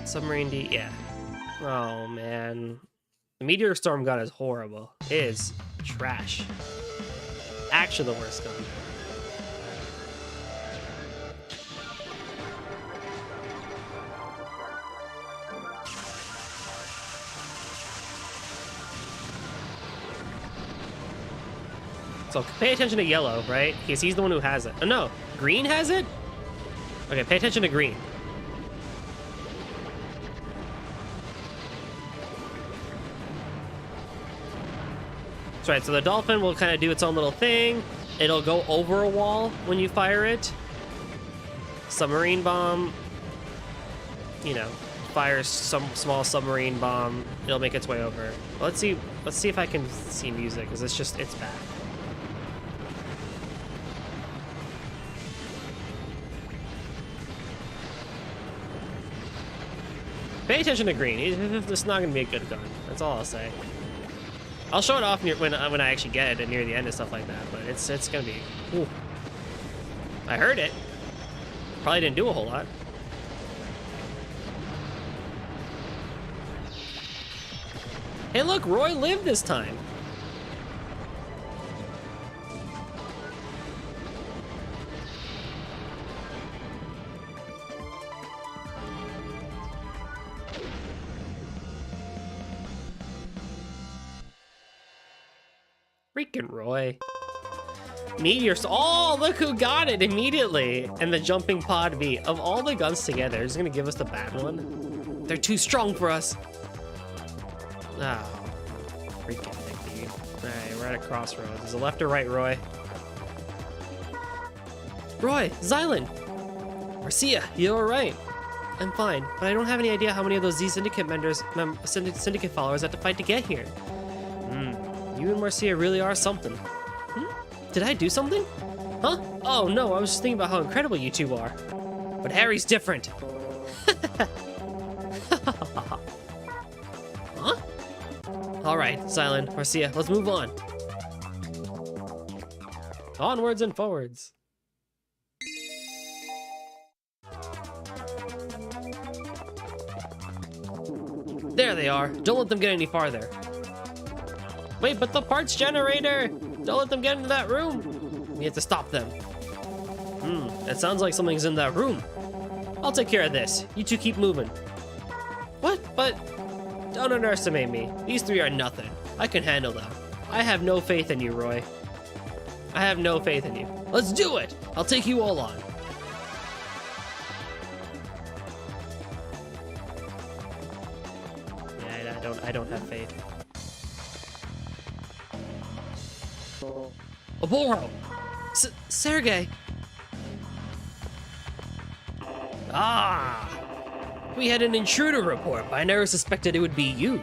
Submarine D, yeah. Oh man. The Meteor Storm Gun is horrible. It is trash. Actually the worst gun. So pay attention to yellow, right? Because he's the one who has it. Oh no, green has it? Okay, pay attention to green. That's right, so the dolphin will kind of do its own little thing. It'll go over a wall when you fire it. Submarine bomb, you know, fires some small submarine bomb. It'll make its way over. Well, let's see if I can see music, because it's bad. Pay attention to green. It's not gonna be a good gun. That's all I'll say. I'll show it off when I actually get it near the end and stuff like that. But it's gonna be. Ooh. I heard it. Probably didn't do a whole lot. Hey, look, Roy lived this time. Freaking Roy. Meteor Storm. Oh, look who got it immediately. And the jumping pod V. Of all the guns together, it's gonna give us the bad one. They're too strong for us. Oh, freaking heck, dude. Alright, we're at a crossroads. Is it left or right, Roy? Roy, Xylan. Marcia, you alright? I'm fine, but I don't have any idea how many of those Z Syndicate Syndicate followers I have to fight to get here. You and Marcia really are something. Did I do something? Huh? Oh no, I was just thinking about how incredible you two are. But Harry's different. Huh? Alright, Xylan, Marcia, let's move on. Onwards and forwards. There they are. Don't let them get any farther. Wait, but the parts generator! Don't let them get into that room! We have to stop them. It sounds like something's in that room. I'll take care of this. You two keep moving. What? But... Don't underestimate me. These three are nothing. I can handle them. I have no faith in you, Roy. I have no faith in you. Let's do it! I'll take you all on. Yeah, I don't have faith. Oboro! Sergey! Ah! We had an intruder report, but I never suspected it would be you.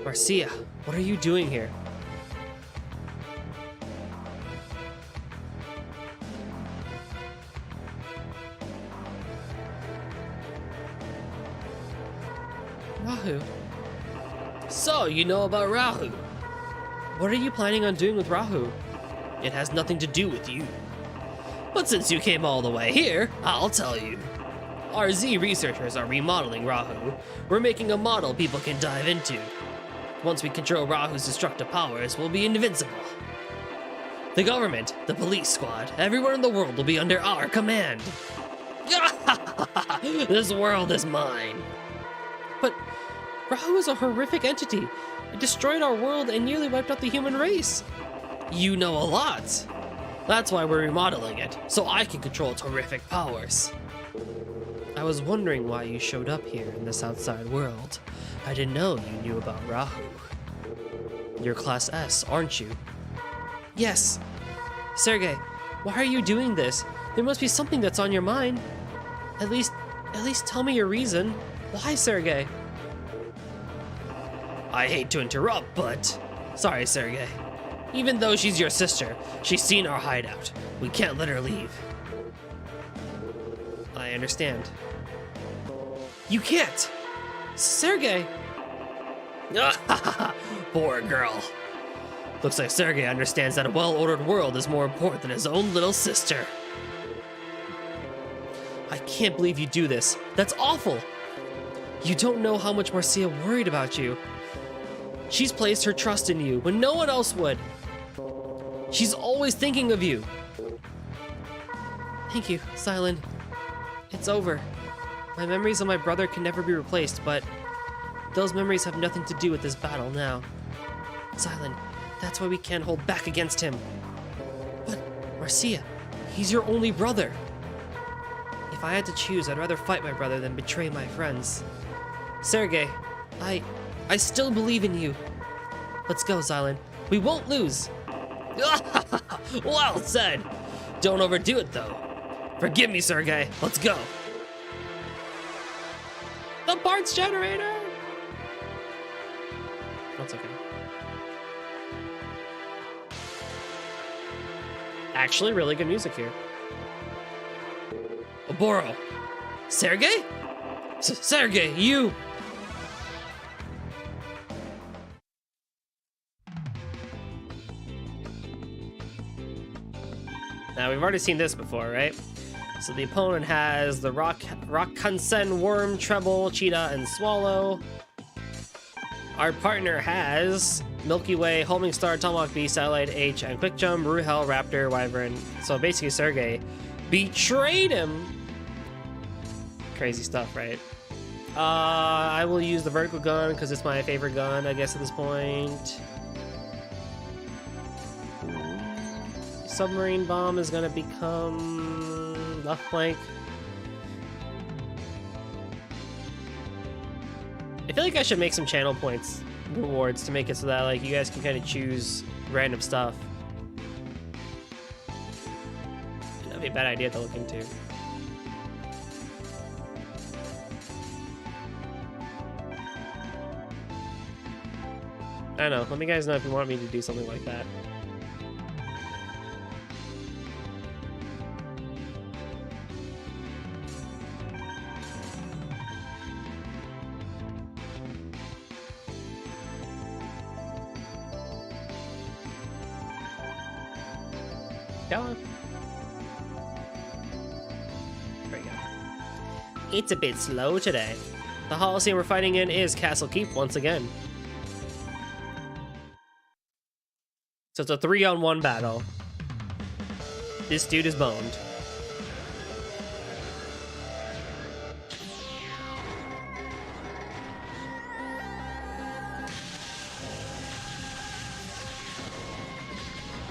Marcia, what are you doing here? Rahu. So, you know about Rahu. What are you planning on doing with Rahu? It has nothing to do with you. But since you came all the way here, I'll tell you. Our Z researchers are remodeling Rahu. We're making a model people can dive into. Once we control Rahu's destructive powers, we'll be invincible. The government, the police squad, everyone in the world will be under our command. This world is mine. But Rahu is a horrific entity. It destroyed our world and nearly wiped out the human race. You know a lot. That's why we're remodeling it, so I can control its horrific powers. I was wondering why you showed up here in this outside world. I didn't know you knew about Rahu. You're Class S, aren't you? Yes. Sergey, why are you doing this? There must be something that's on your mind. At least tell me your reason. Why, Sergey? I hate to interrupt, but... Sorry, Sergey. Even though she's your sister, she's seen our hideout. We can't let her leave. I understand. You can't! Sergey! Poor girl. Looks like Sergey understands that a well-ordered world is more important than his own little sister. I can't believe you do this. That's awful! You don't know how much Marcia worried about you. She's placed her trust in you when no one else would. She's always thinking of you. Thank you, Xylan. It's over. My memories of my brother can never be replaced, but Those memories have nothing to do with this battle now. Xylan, that's why we can't hold back against him. But, Marcia, he's your only brother. If I had to choose, I'd rather fight my brother than betray my friends. Sergei, I still believe in you. Let's go, Xylan. We won't lose. Well said. Don't overdo it, though. Forgive me, Sergei. Let's go. The parts generator! That's okay. Actually, really good music here. Oboro. Sergei? Sergei, you... Now, we've already seen this before, right? So the opponent has the Rock Kunsen, Worm, Treble, Cheetah, and Swallow. Our partner has Milky Way, Homing Star, Tomahawk Beast, Satellite H, and Quick Jump, Ruhel, Raptor, Wyvern. So basically, Sergei betrayed him. Crazy stuff, right? I will use the vertical gun because it's my favorite gun, I guess, at this point. Submarine bomb is gonna become left flank. I feel like I should make some channel points rewards to make it so that like you guys can kind of choose random stuff. That'd be a bad idea to look into. I don't know. Let me guys know if you want me to do something like that. Come on. There we go. It's a bit slow today. The Holocene we're fighting in is Castle Keep once again. So it's a 3-on-1 battle. This dude is boned.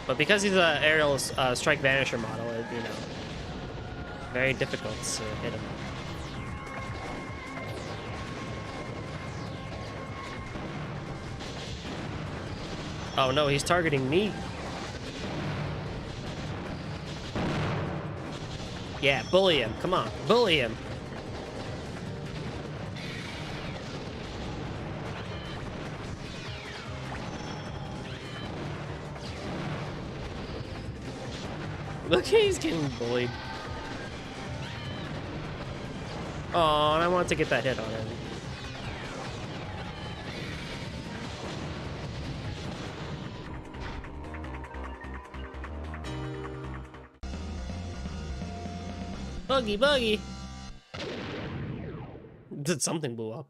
But because he's an aerial strike vanisher model, it, you know, very difficult to hit him. Oh no, he's targeting me. Yeah, bully him. Come on, bully him. Look, he's getting bullied. Oh, and I want to get that hit on him. Buggy, buggy. Did something blew up?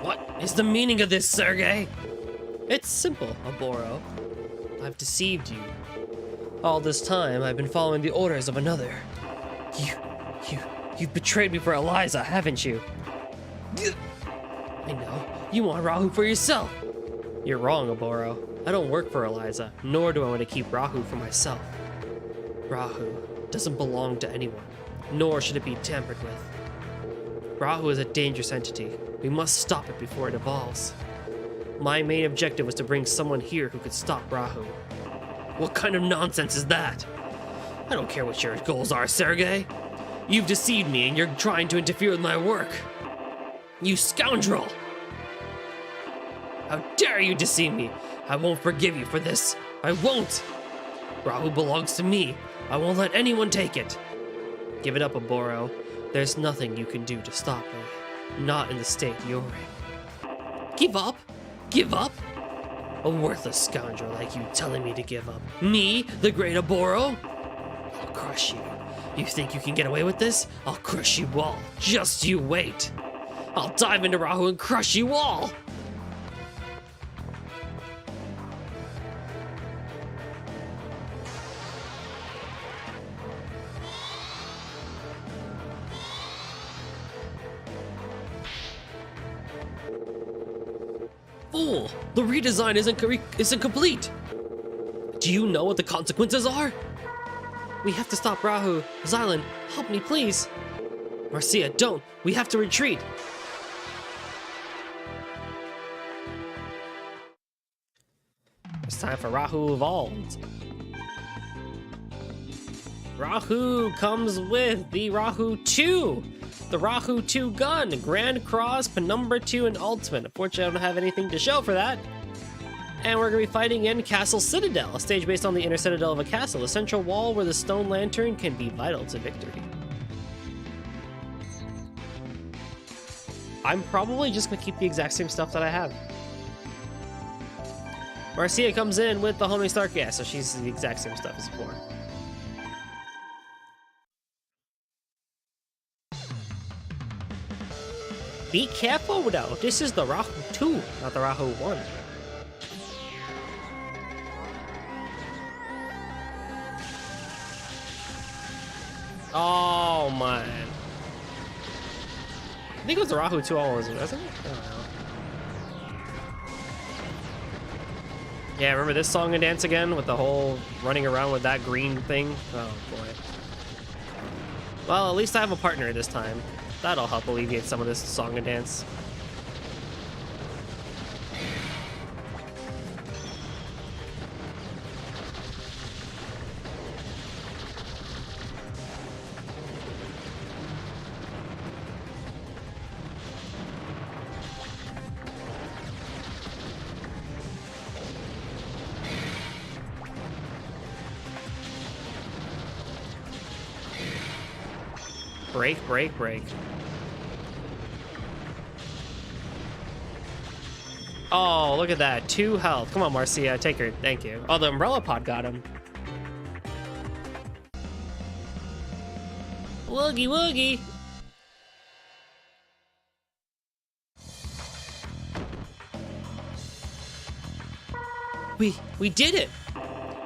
What is the meaning of this, Sergei? It's simple, Oboro. I've deceived you. All this time, I've been following the orders of another. You've betrayed me for Eliza, haven't you? I know. You want Rahu for yourself. You're wrong, Oboro. I don't work for Eliza, nor do I want to keep Rahu for myself. Rahu doesn't belong to anyone, nor should it be tampered with. Rahu is a dangerous entity. We must stop it before it evolves. My main objective was to bring someone here who could stop Rahu. What kind of nonsense is that? I don't care what your goals are, Sergei. You've deceived me and you're trying to interfere with my work. You scoundrel! How dare you deceive me? I won't forgive you for this. I won't! Rahu belongs to me. I won't let anyone take it. Give it up, Oboro. There's nothing you can do to stop me. Not in the state you're in. Give up? Give up? A worthless scoundrel like you telling me to give up. Me, the great Oboro? I'll crush you. You think you can get away with this? I'll crush you all. Just you wait. I'll dive into Rahu and crush you all. fool! The redesign isn't complete! Do you know what the consequences are? We have to stop Rahu. Xylan, help me, please. Marcia, don't! We have to retreat! It's time for Rahu Evolved. Rahu comes with the Rahu 2! The Rahu 2 gun, Grand Cross, Penumbra 2, and Ultimate. Unfortunately, I don't have anything to show for that. And we're going to be fighting in Castle Citadel, a stage based on the inner citadel of a castle, a central wall where the stone lantern can be vital to victory. I'm probably just going to keep the exact same stuff that I have. Marcia comes in with the Homing Stark, yeah, so she's the exact same stuff as before. Be careful though, this is the Rahu 2, not the Rahu 1. Oh man. I think it was the Rahu 2 all, wasn't it? I don't know. Yeah, remember this song and dance again with the whole running around with that green thing? Oh boy. Well, at least I have a partner this time. That'll help alleviate some of this song and dance. Break, break, break. Oh, look at that. 2 health. Come on, Marcia. Take her. Thank you. Oh, the Umbrella Pod got him. Woogie woogie. We did it.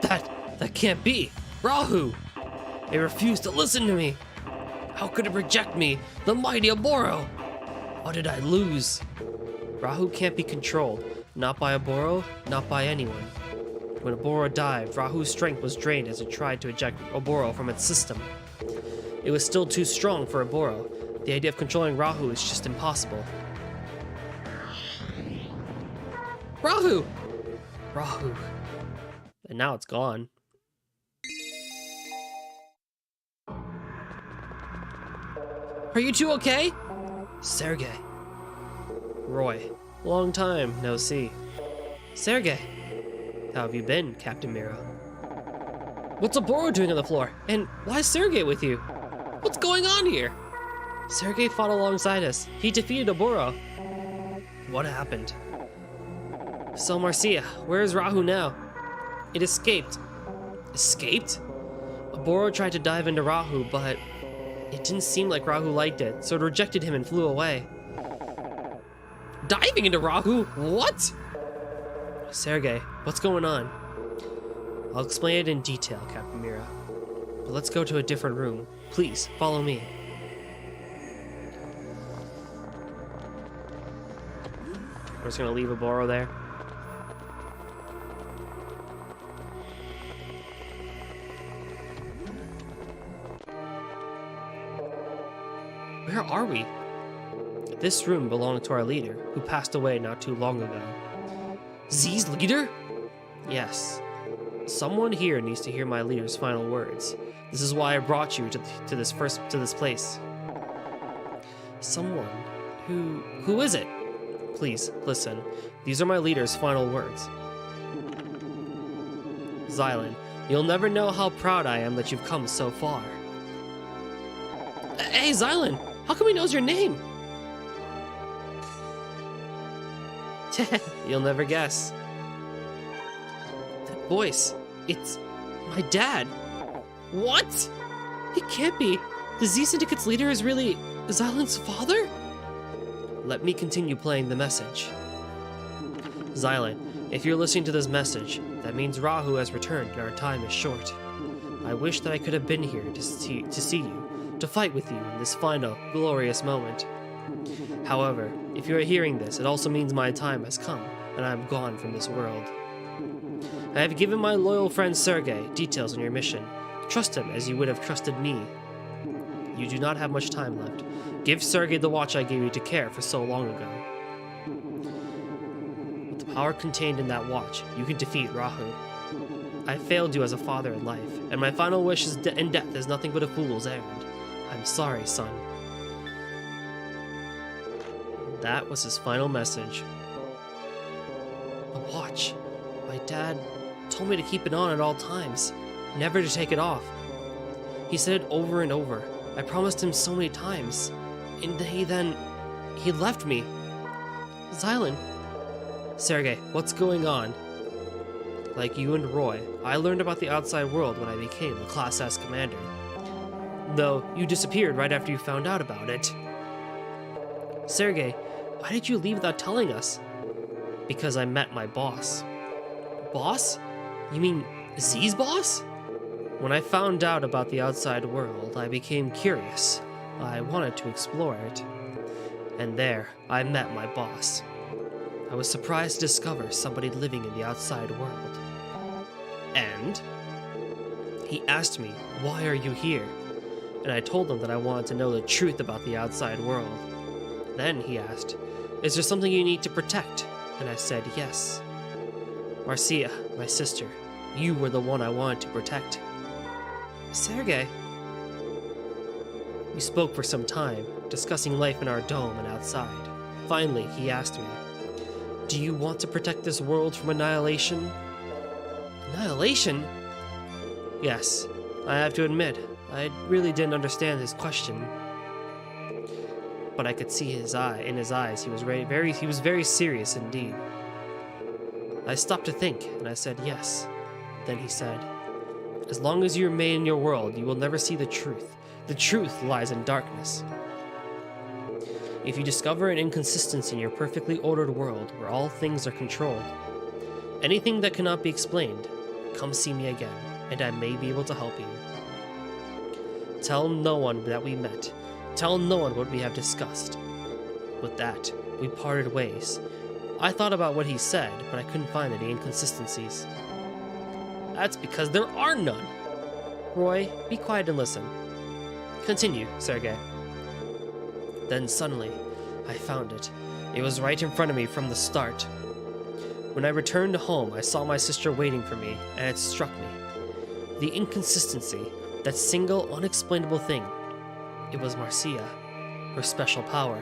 That can't be. Rahu. They refused to listen to me. How could it reject me, the mighty Oboro? What did I lose? Rahu can't be controlled, not by Oboro, not by anyone. When Oboro died, Rahu's strength was drained as it tried to eject Oboro from its system. It was still too strong for Oboro. The idea of controlling Rahu is just impossible. Rahu! Rahu. And now it's gone. Are you two okay? Sergey. Roy. Long time, no see. Sergey. How have you been, Captain Mira? What's Oboro doing on the floor? And why is Sergey with you? What's going on here? Sergey fought alongside us. He defeated Oboro. What happened? So Marcia, where is Rahu now? It escaped. Escaped? Oboro tried to dive into Rahu, but it didn't seem like Rahu liked it, so it rejected him and flew away. Diving into Rahu? What? Sergey, what's going on? I'll explain it in detail, Captain Mira. But let's go to a different room. Please, follow me. We're just gonna leave Oboro there. Where are we? This room belonged to our leader, who passed away not too long ago. Z's leader? Yes. Someone here needs to hear my leader's final words. This is why I brought you to this place. Someone? Who is it? Please, listen. These are my leader's final words. Xylan, you'll never know how proud I am that you've come so far. Hey, Xylan! How come he knows your name? You'll never guess. That voice, it's my dad. What? It can't be. The Z Syndicate's leader is really Xylan's father? Let me continue playing the message. Xylan, if you're listening to this message, that means Rahu has returned and our time is short. I wish that I could have been here to see you, to fight with you in this final, glorious moment. However, if you are hearing this, it also means my time has come. and I am gone from this world. I have given my loyal friend Sergei details on your mission. Trust him as you would have trusted me. You do not have much time left. Give Sergei the watch I gave you to care for so long ago. With the power contained in that watch, you can defeat Rahu. I failed you as a father in life, and my final wish in death is nothing but a fool's errand. I'm sorry, son. That was his final message. A watch. My dad told me to keep it on at all times, never to take it off. He said it over and over. I promised him so many times. And he left me. Xylan. Sergei, what's going on? Like you and Roy, I learned about the outside world when I became a Class S commander. Though, you disappeared right after you found out about it. Sergei, why did you leave without telling us? Because I met my boss. Boss? You mean Z's boss? When I found out about the outside world, I became curious. I wanted to explore it. And there, I met my boss. I was surprised to discover somebody living in the outside world. And he asked me, why are you here? And I told him that I wanted to know the truth about the outside world. Then he asked, is there something you need to protect? And I said, yes. Marcia, my sister, you were the one I wanted to protect. Sergei. We spoke for some time, discussing life in our dome and outside. Finally, he asked me, do you want to protect this world from annihilation? Annihilation? Yes, I have to admit, I really didn't understand his question. But I could see in his eyes, he was very serious indeed. I stopped to think, and I said yes. Then he said, as long as you remain in your world, you will never see the truth. The truth lies in darkness. If you discover an inconsistency in your perfectly ordered world where all things are controlled, anything that cannot be explained, come see me again, and I may be able to help you. Tell no one that we met. Tell no one what we have discussed. With that, we parted ways. I thought about what he said, but I couldn't find any inconsistencies. That's because there are none. Roy, be quiet and listen. Continue, Sergei. Then suddenly, I found it. It was right in front of me from the start. When I returned home, I saw my sister waiting for me, and it struck me. The inconsistency, that single unexplainable thing. It was Marcia, her special power.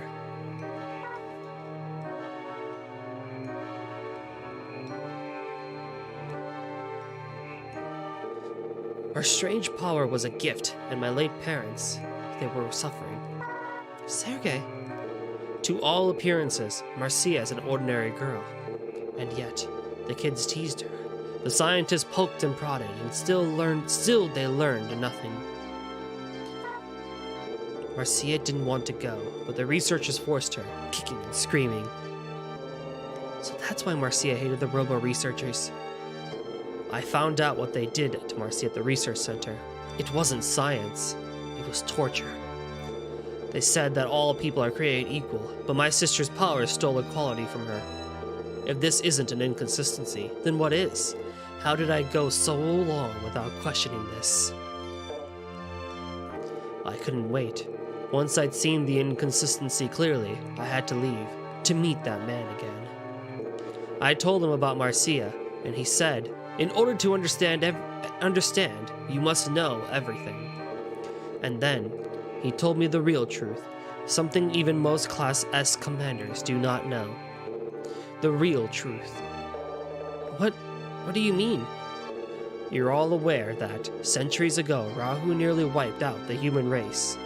Her strange power was a gift, and my late parents, they were suffering. Sergei. To all appearances, Marcia is an ordinary girl. And yet, the kids teased her. The scientists poked and prodded, and still they learned nothing. Marcia didn't want to go, but the researchers forced her, kicking and screaming. So that's why Marcia hated the Robo researchers. I found out what they did to Marcia at the research center. It wasn't science, it was torture. They said that all people are created equal, but my sister's power stole equality from her. If this isn't an inconsistency, then what is? How did I go so long without questioning this? I couldn't wait. Once I'd seen the inconsistency clearly, I had to leave, to meet that man again. I told him about Marcia, and he said, in order to understand, you must know everything. And then, he told me the real truth, something even most Class S commanders do not know. The real truth. What do you mean? You're all aware that, centuries ago, Rahu nearly wiped out the human race.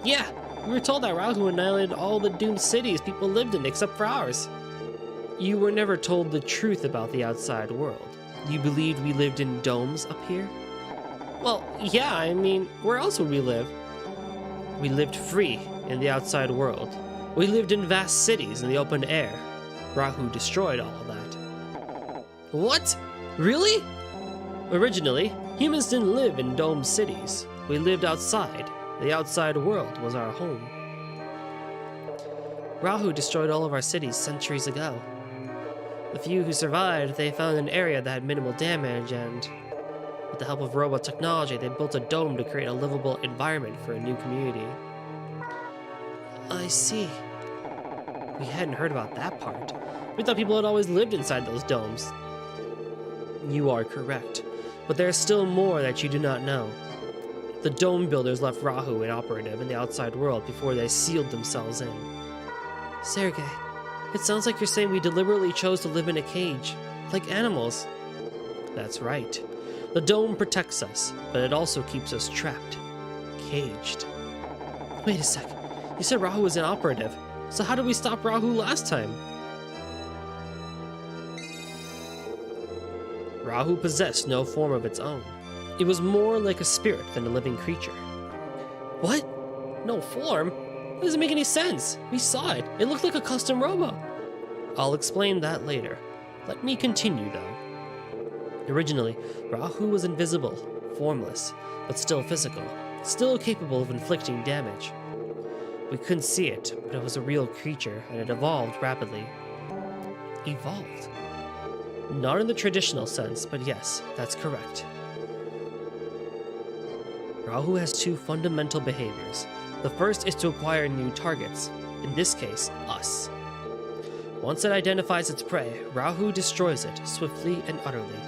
Yeah, we were told that Rahu annihilated all the doomed cities people lived in except for ours. You were never told the truth about the outside world. You believed we lived in domes up here? Well, yeah, I mean, where else would we live? We lived free in the outside world. We lived in vast cities in the open air. Rahu destroyed all of that. What? Really? Originally, humans didn't live in domed cities. We lived outside. The outside world was our home. Rahu destroyed all of our cities centuries ago. The few who survived, they found an area that had minimal damage, and with the help of Robo technology, they built a dome to create a livable environment for a new community. I see. We hadn't heard about that part. We thought people had always lived inside those domes. You are correct, but there's still more that you do not know. The dome builders left Rahu inoperative in the outside world before they sealed themselves in. Sergei, it sounds like you're saying we deliberately chose to live in a cage, like animals. That's right. The dome protects us, but it also keeps us trapped, caged. Wait a sec. You said Rahu was inoperative, so how did we stop Rahu last time? Rahu possessed no form of its own. It was more like a spirit than a living creature. What? No form? That doesn't make any sense. We saw it. It looked like a custom Robo. I'll explain that later. Let me continue, though. Originally, Rahu was invisible, formless, but still physical, still capable of inflicting damage. We couldn't see it, but it was a real creature, and it evolved rapidly. Evolved? Not in the traditional sense, but yes, that's correct. Rahu has two fundamental behaviors. The first is to acquire new targets, in this case, us. Once it identifies its prey, Rahu destroys it swiftly and utterly.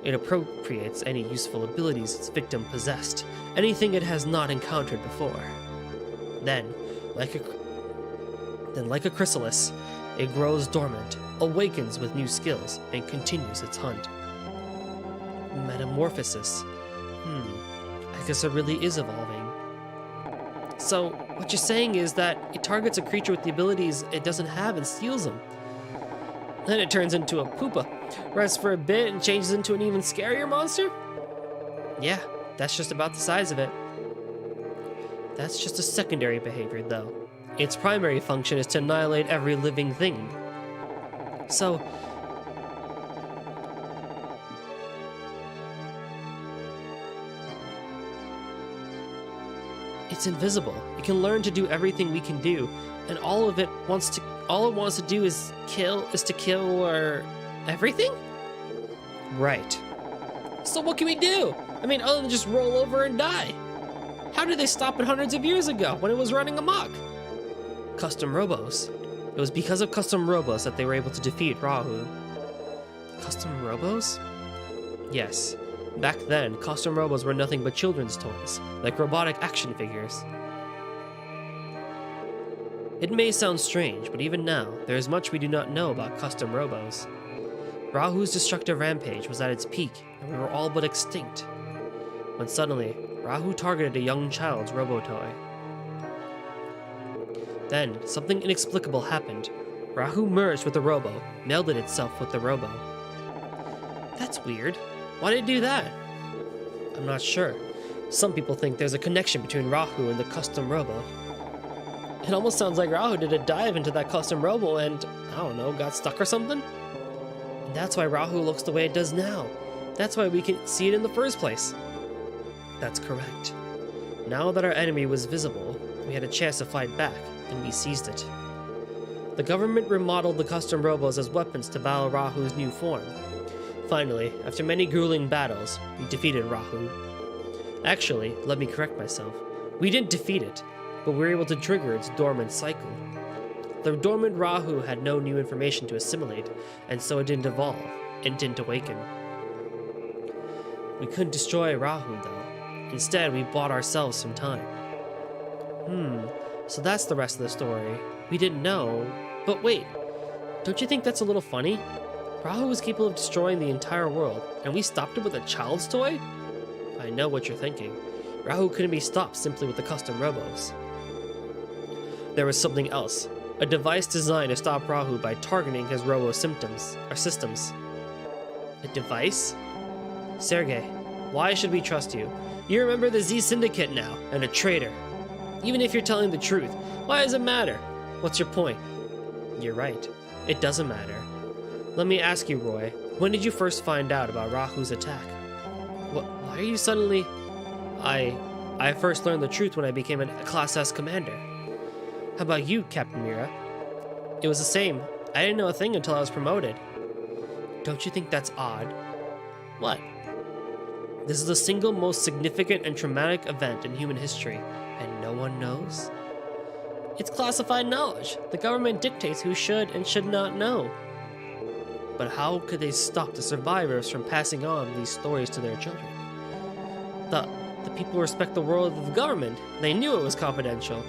It appropriates any useful abilities its victim possessed, anything it has not encountered before. Then, like a chrysalis, it grows dormant, awakens with new skills, and continues its hunt. Metamorphosis. I guess it really is evolving. So, what you're saying is that it targets a creature with the abilities it doesn't have and steals them. Then it turns into a poopa, rests for a bit, and changes into an even scarier monster? Yeah, that's just about the size of it. That's just a secondary behavior, though. Its primary function is to annihilate every living thing. So, it's invisible. It can learn to do everything we can do, and all it wants to do is to kill or everything? Right. So what can we do? I mean, other than just roll over and die. How did they stop it hundreds of years ago when it was running amok? Custom Robos. It was because of Custom Robos that they were able to defeat Rahu. Custom Robos? Yes. Back then, Custom Robos were nothing but children's toys, like robotic action figures. It may sound strange, but even now, there is much we do not know about Custom Robos. Rahu's destructive rampage was at its peak, and we were all but extinct, when suddenly, Rahu targeted a young child's robo-toy. Then, something inexplicable happened. Rahu merged with the Robo, melded itself with the Robo. That's weird. Why did it do that? I'm not sure. Some people think there's a connection between Rahu and the custom Robo. It almost sounds like Rahu did a dive into that custom Robo and, I don't know, got stuck or something? And that's why Rahu looks the way it does now. That's why we can see it in the first place. That's correct. Now that our enemy was visible, we had a chance to fight back, and we seized it. The government remodeled the custom Robos as weapons to battle Rahu's new form. Finally, after many grueling battles, we defeated Rahu. Actually, let me correct myself. We didn't defeat it, but we were able to trigger its dormant cycle. The dormant Rahu had no new information to assimilate, and so it didn't evolve, and didn't awaken. We couldn't destroy Rahu, though. Instead, we bought ourselves some time. So that's the rest of the story. We didn't know, but wait, don't you think that's a little funny? Rahu was capable of destroying the entire world, and we stopped it with a child's toy? I know what you're thinking. Rahu couldn't be stopped simply with the custom Robos. There was something else, a device designed to stop Rahu by targeting his Robo systems. A device? Sergei, why should we trust you? You remember the Z Syndicate now, and a traitor. Even if you're telling the truth, why does it matter? What's your point? You're right. It doesn't matter. Let me ask you, Roy, when did you first find out about Rahu's attack? Why are you suddenly... I first learned the truth when I became a Class S commander. How about you, Captain Mira? It was the same. I didn't know a thing until I was promoted. Don't you think that's odd? What? This is the single most significant and traumatic event in human history, and no one knows? It's classified knowledge. The government dictates who should and should not know. But how could they stop the survivors from passing on these stories to their children? The people respect the word of the government. They knew it was confidential.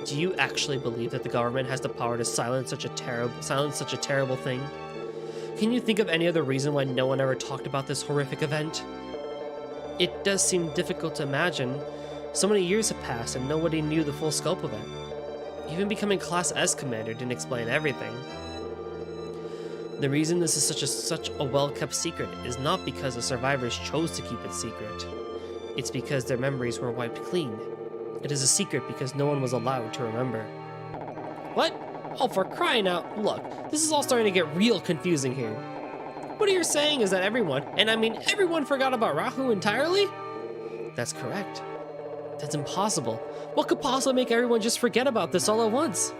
Do you actually believe that the government has the power to silence such a terrible thing? Can you think of any other reason why no one ever talked about this horrific event? It does seem difficult to imagine. So many years have passed and nobody knew the full scope of it. Even becoming Class S commander didn't explain everything. The reason this is such a well-kept secret is not because the survivors chose to keep it secret. It's because their memories were wiped clean. It is a secret because no one was allowed to remember. What? Oh, for crying out, look, this is all starting to get real confusing here. What you're saying is that everyone, and I mean everyone, forgot about Rahu entirely? That's correct. That's impossible. What could possibly make everyone just forget about this all at once?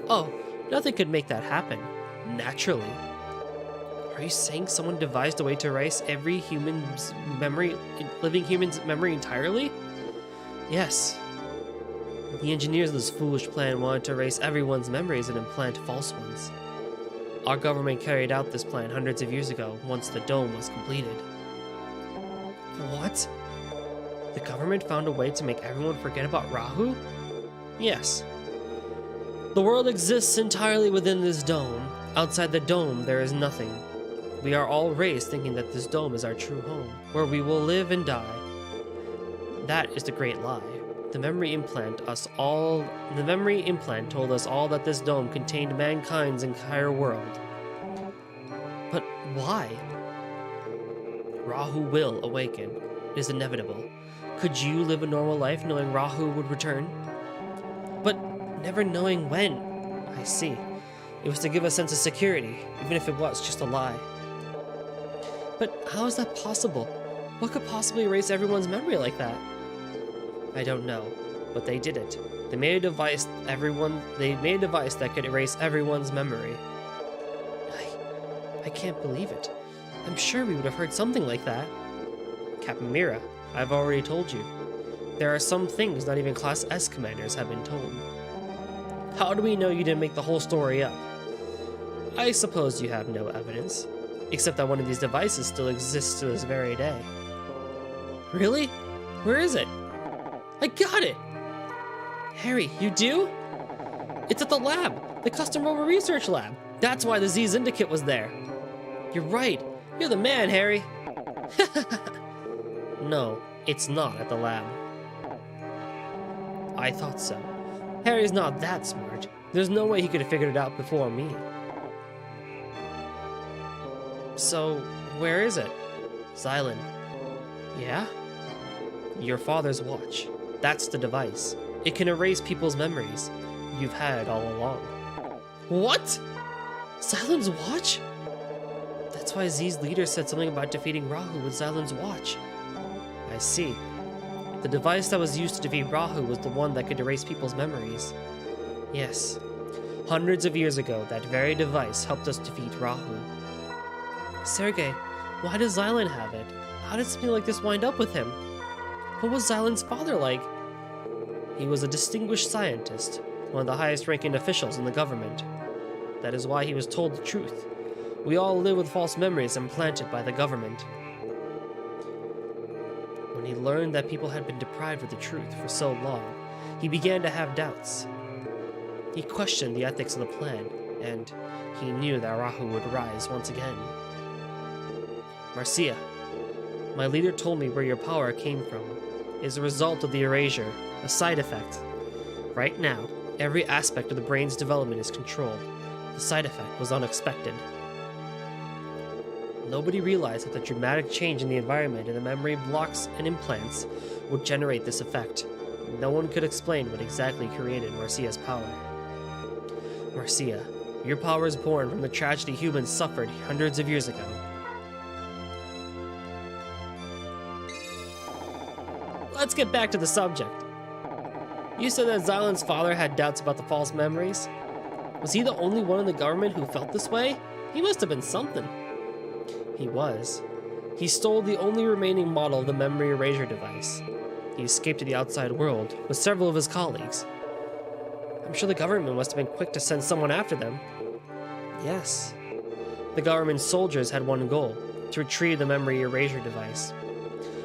Oh, nothing could make that happen. Naturally. Are you saying someone devised a way to erase every human's memory, living human's memory entirely? Yes. The engineers of this foolish plan wanted to erase everyone's memories and implant false ones. Our government carried out this plan hundreds of years ago, once the dome was completed. What? The government found a way to make everyone forget about Rahu? Yes. The world exists entirely within this dome. Outside the dome, there is nothing. We are all raised thinking that this dome is our true home, where we will live and die. That is the great lie. The memory implant told us all that this dome contained mankind's entire world. But why? Rahu will awaken. It is inevitable. Could you live a normal life knowing Rahu would return? But never knowing when. I see. It was to give a sense of security, even if it was just a lie. But how is that possible? What could possibly erase everyone's memory like that? I don't know, but they did it. They made a device that could erase everyone's memory. I can't believe it. I'm sure we would have heard something like that. Captain Mira, I've already told you. There are some things not even Class S commanders have been told. How do we know you didn't make the whole story up? I suppose you have no evidence, except that one of these devices still exists to this very day. Really? Where is it? I got it! Harry, you do? It's at the lab, the Custom Robo Research Lab. That's why the Z Syndicate was there. You're right. You're the man, Harry. No, it's not at the lab. I thought so. Harry's not that smart. There's no way he could have figured it out before me. So, where is it? Xylan. Yeah? Your father's watch. That's the device. It can erase people's memories. You've had it all along. What? Xylan's watch? That's why Z's leader said something about defeating Rahu with Xylan's watch. I see. The device that was used to defeat Rahu was the one that could erase people's memories. Yes. Hundreds of years ago, that very device helped us defeat Rahu. Sergei, why does Xylan have it? How did something like this wind up with him? What was Xylan's father like? He was a distinguished scientist, one of the highest-ranking officials in the government. That is why he was told the truth. We all live with false memories implanted by the government. When he learned that people had been deprived of the truth for so long, he began to have doubts. He questioned the ethics of the plan, and he knew that Rahu would rise once again. Marcia, my leader told me where your power came from. It is a result of the erasure, a side effect. Right now, every aspect of the brain's development is controlled. The side effect was unexpected. Nobody realized that the dramatic change in the environment and the memory blocks and implants would generate this effect. No one could explain what exactly created Marcia's power. Marcia, your power is born from the tragedy humans suffered hundreds of years ago. Let's get back to the subject. You said that Xylan's father had doubts about the false memories? Was he the only one in the government who felt this way? He must have been something. He was. He stole the only remaining model of the memory erasure device. He escaped to the outside world with several of his colleagues. I'm sure the government must have been quick to send someone after them. Yes. The government soldiers had one goal: to retrieve the memory erasure device.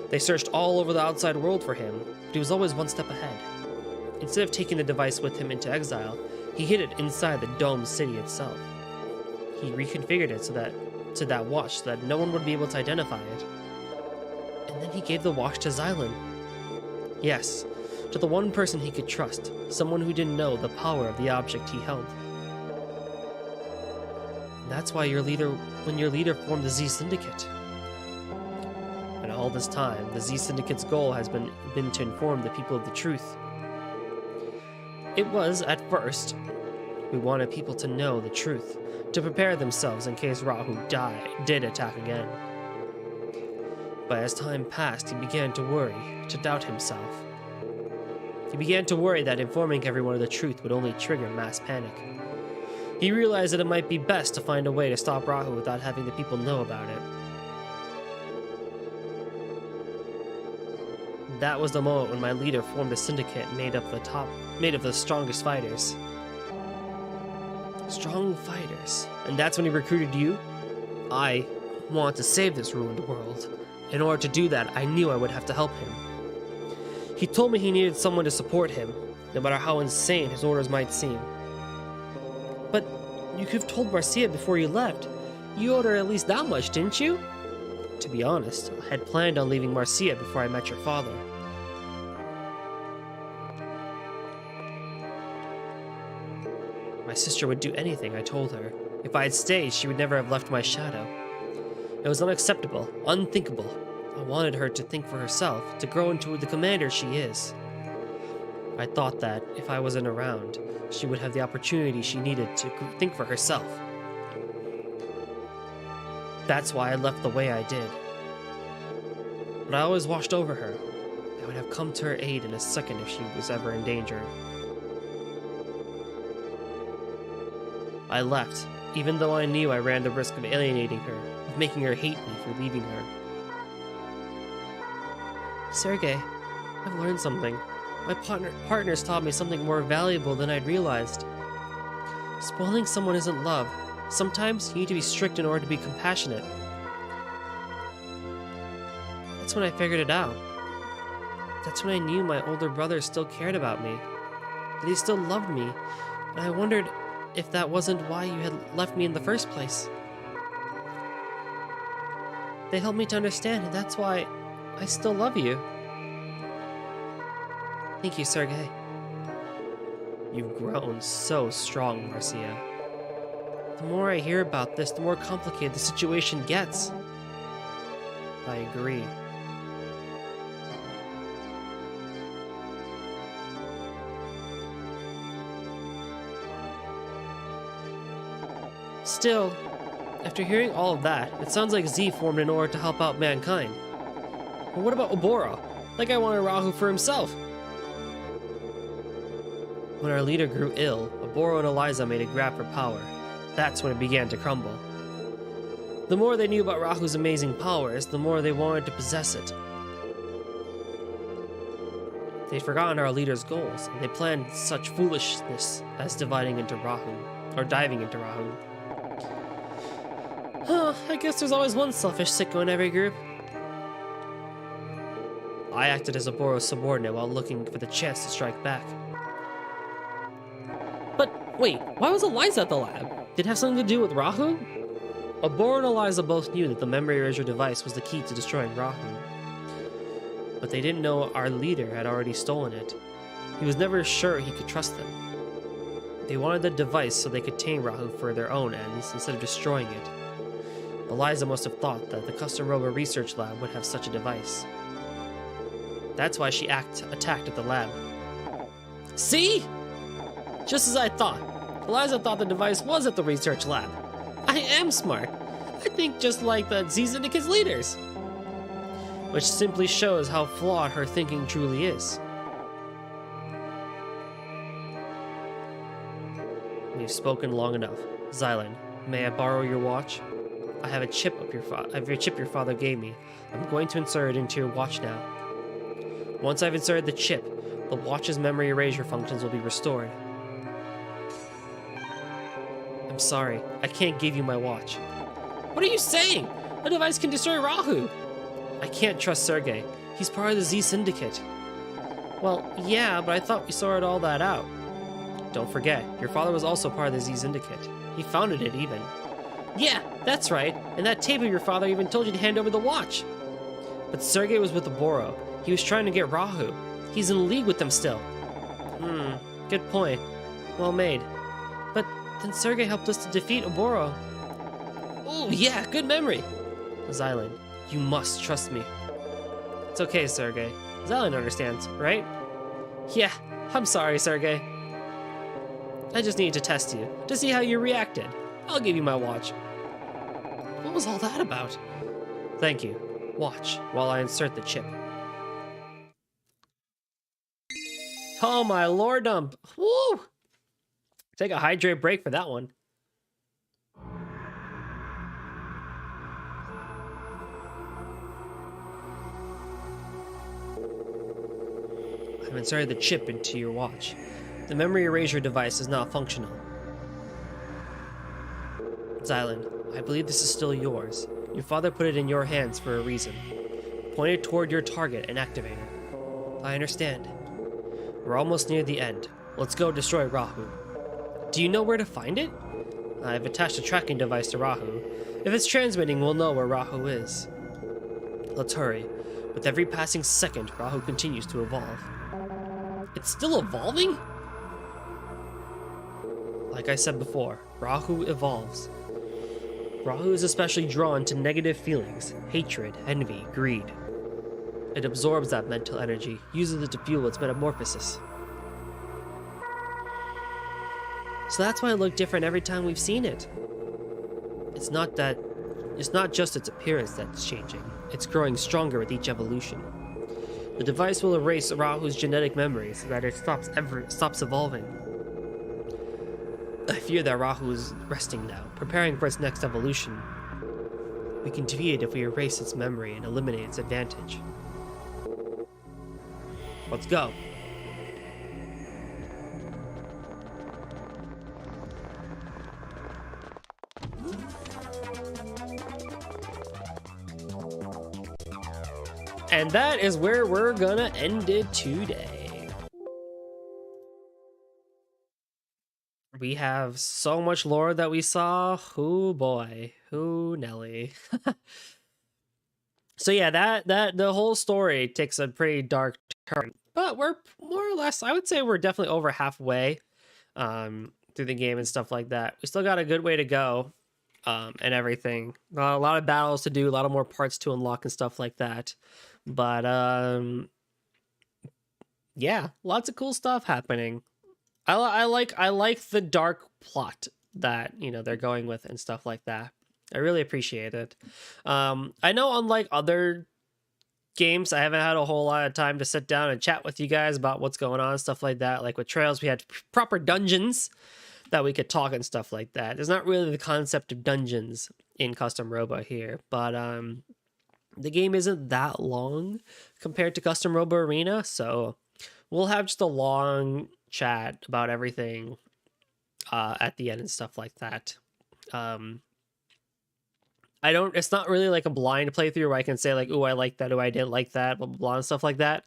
They searched all over the outside world for him, but he was always one step ahead. Instead of taking the device with him into exile, he hid it inside the domed city itself. He reconfigured it to that watch so that no one would be able to identify it. And then he gave the watch to Xylan. Yes, to the one person he could trust, someone who didn't know the power of the object he held. And that's why when your leader formed the Z Syndicate. And all this time, the Z Syndicate's goal has been to inform the people of the truth. It was, at first, we wanted people to know the truth, to prepare themselves in case Rahu did attack again. But as time passed, he began to worry, to doubt himself. He began to worry that informing everyone of the truth would only trigger mass panic. He realized that it might be best to find a way to stop Rahu without having the people know about it. That was the moment when my leader formed a syndicate made of the strongest fighters. Strong fighters. And that's when he recruited you? I want to save this ruined world. In order to do that, I knew I would have to help him. He told me he needed someone to support him, no matter how insane his orders might seem. But you could have told Marcia before you left. You owed her at least that much, didn't you? To be honest, I had planned on leaving Marcia before I met your father. My sister would do anything, I told her. If I had stayed, she would never have left my shadow. It was unacceptable, unthinkable. I wanted her to think for herself, to grow into the commander she is. I thought that, if I wasn't around, she would have the opportunity she needed to think for herself. That's why I left the way I did. But I always watched over her. I would have come to her aid in a second if she was ever in danger. I left, even though I knew I ran the risk of alienating her, of making her hate me for leaving her. Sergei, I've learned something. My partners taught me something more valuable than I'd realized. Spoiling someone isn't love. Sometimes you need to be strict in order to be compassionate. That's when I figured it out. That's when I knew my older brother still cared about me, that he still loved me, and I wondered if that wasn't why you had left me in the first place. They helped me to understand, and that's why I still love you. Thank you, Sergei. You've grown so strong, Marcia. The more I hear about this, the more complicated the situation gets. I agree. Still, after hearing all of that, it sounds like Z formed in order to help out mankind. But what about Obora? That guy wanted Rahu for himself. When our leader grew ill, Oboro and Eliza made a grab for power. That's when it began to crumble. The more they knew about Rahu's amazing powers, the more they wanted to possess it. They'd forgotten our leader's goals, and they planned such foolishness as diving into Rahu. I guess there's always one selfish sicko in every group. I acted as Oboro's subordinate while looking for the chance to strike back. But wait, why was Eliza at the lab? Did it have something to do with Rahu? Oboro and Eliza both knew that the memory erasure device was the key to destroying Rahu. But they didn't know our leader had already stolen it. He was never sure he could trust them. They wanted the device so they could tame Rahu for their own ends instead of destroying it. Eliza must have thought that the custom Robo research lab would have such a device. That's why she attacked at the lab. See? Just as I thought. Eliza thought the device was at the research lab. I am smart. I think just like the Z Syndicate's leaders. Which simply shows how flawed her thinking truly is. We've spoken long enough. Xylan, may I borrow your watch? I have a chip of your chip your father gave me. I'm going to insert it into your watch now. Once I've inserted the chip, the watch's memory erasure functions will be restored. I'm sorry, I can't give you my watch. What are you saying? A device can destroy Rahu. I can't trust Sergey. He's part of the Z Syndicate. Well, yeah, but I thought we sorted all that out. Don't forget, your father was also part of the Z Syndicate. He founded it, even. Yeah, that's right. And that tape of your father even told you to hand over the watch. But Sergey was with the Boro. He was trying to get Rahu. He's in league with them still. Good point. Well made. But then Sergey helped us to defeat Oboro. Oh, yeah, good memory. Xylan, you must trust me. It's okay, Sergey. Xylan understands, right? Yeah, I'm sorry, Sergey. I just needed to test you, to see how you reacted. I'll give you my watch. What was all that about? Thank you. Watch while I insert the chip. Oh my lordum! Woo! Take a hydrate break for that one. I've inserted the chip into your watch. The memory erasure device is now functional. Xylan, I believe this is still yours. Your father put it in your hands for a reason. Point it toward your target and activate it. I understand. We're almost near the end. Let's go destroy Rahu. Do you know where to find it? I've attached a tracking device to Rahu. If it's transmitting, we'll know where Rahu is. Let's hurry. With every passing second, Rahu continues to evolve. It's still evolving? Like I said before, Rahu evolves. Rahu is especially drawn to negative feelings, hatred, envy, greed. It absorbs that mental energy, uses it to fuel its metamorphosis. So that's why it looked different every time we've seen it. It's not just its appearance that's changing, it's growing stronger with each evolution. The device will erase Rahu's genetic memories so that it stops evolving. I fear that Rahu is resting now, preparing for its next evolution. We can defeat it if we erase its memory and eliminate its advantage. Let's go. And that is where we're gonna end it today. We have so much lore that we saw. Oh boy. Oh Nelly. So yeah, that the whole story takes a pretty dark turn. But we're more or less, I would say we're definitely over halfway through the game and stuff like that. We still got a good way to go and everything. A lot of battles to do, a lot of more parts to unlock and stuff like that. But yeah, lots of cool stuff happening. I like the dark plot that, you know, they're going with and stuff like that. I really appreciate it. I know unlike other games, I haven't had a whole lot of time to sit down and chat with you guys about what's going on and stuff like that. Like with Trails, we had proper dungeons that we could talk and stuff like that. There's not really the concept of dungeons in Custom Robo here, but the game isn't that long compared to Custom Robo Arena, so we'll have just a long chat about everything at the end and stuff like that. It's not really like a blind playthrough where I can say like, oh, I like that, oh, I didn't like that, blah, blah, blah, and stuff like that.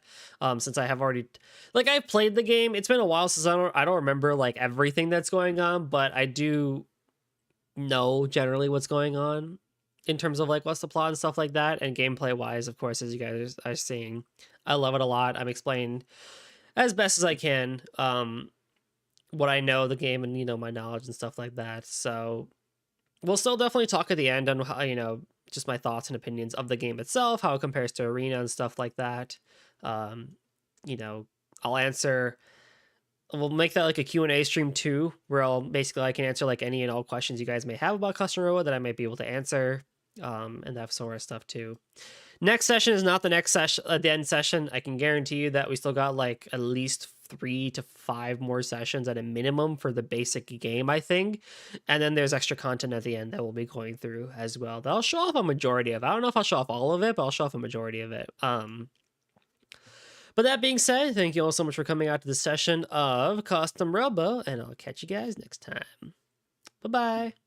Since I have already, like, I've played the game. It's been a while since I don't remember like everything that's going on, but I do know generally what's going on in terms of like what's the plot and stuff like that. And gameplay wise, of course, as you guys are seeing, I love it a lot. I'm explaining as best as I can what I know of the game and, you know, my knowledge and stuff like that. So we'll still definitely talk at the end on how, you know, just my thoughts and opinions of the game itself, how it compares to Arena and stuff like that. You know, we'll make that like a Q&A stream too, where I can answer like any and all questions you guys may have about Custom Robo that I might be able to answer, and that sort of stuff too. Next session is not the next session, the end session. I can guarantee you that we still got like at least 3 to 5 more sessions at a minimum for the basic game, I think. And then there's extra content at the end that we'll be going through as well. That'll show off a majority of it. I don't know if I'll show off all of it, but I'll show off a majority of it. But that being said, thank you all so much for coming out to this session of Custom Robo, and I'll catch you guys next time. Bye-bye.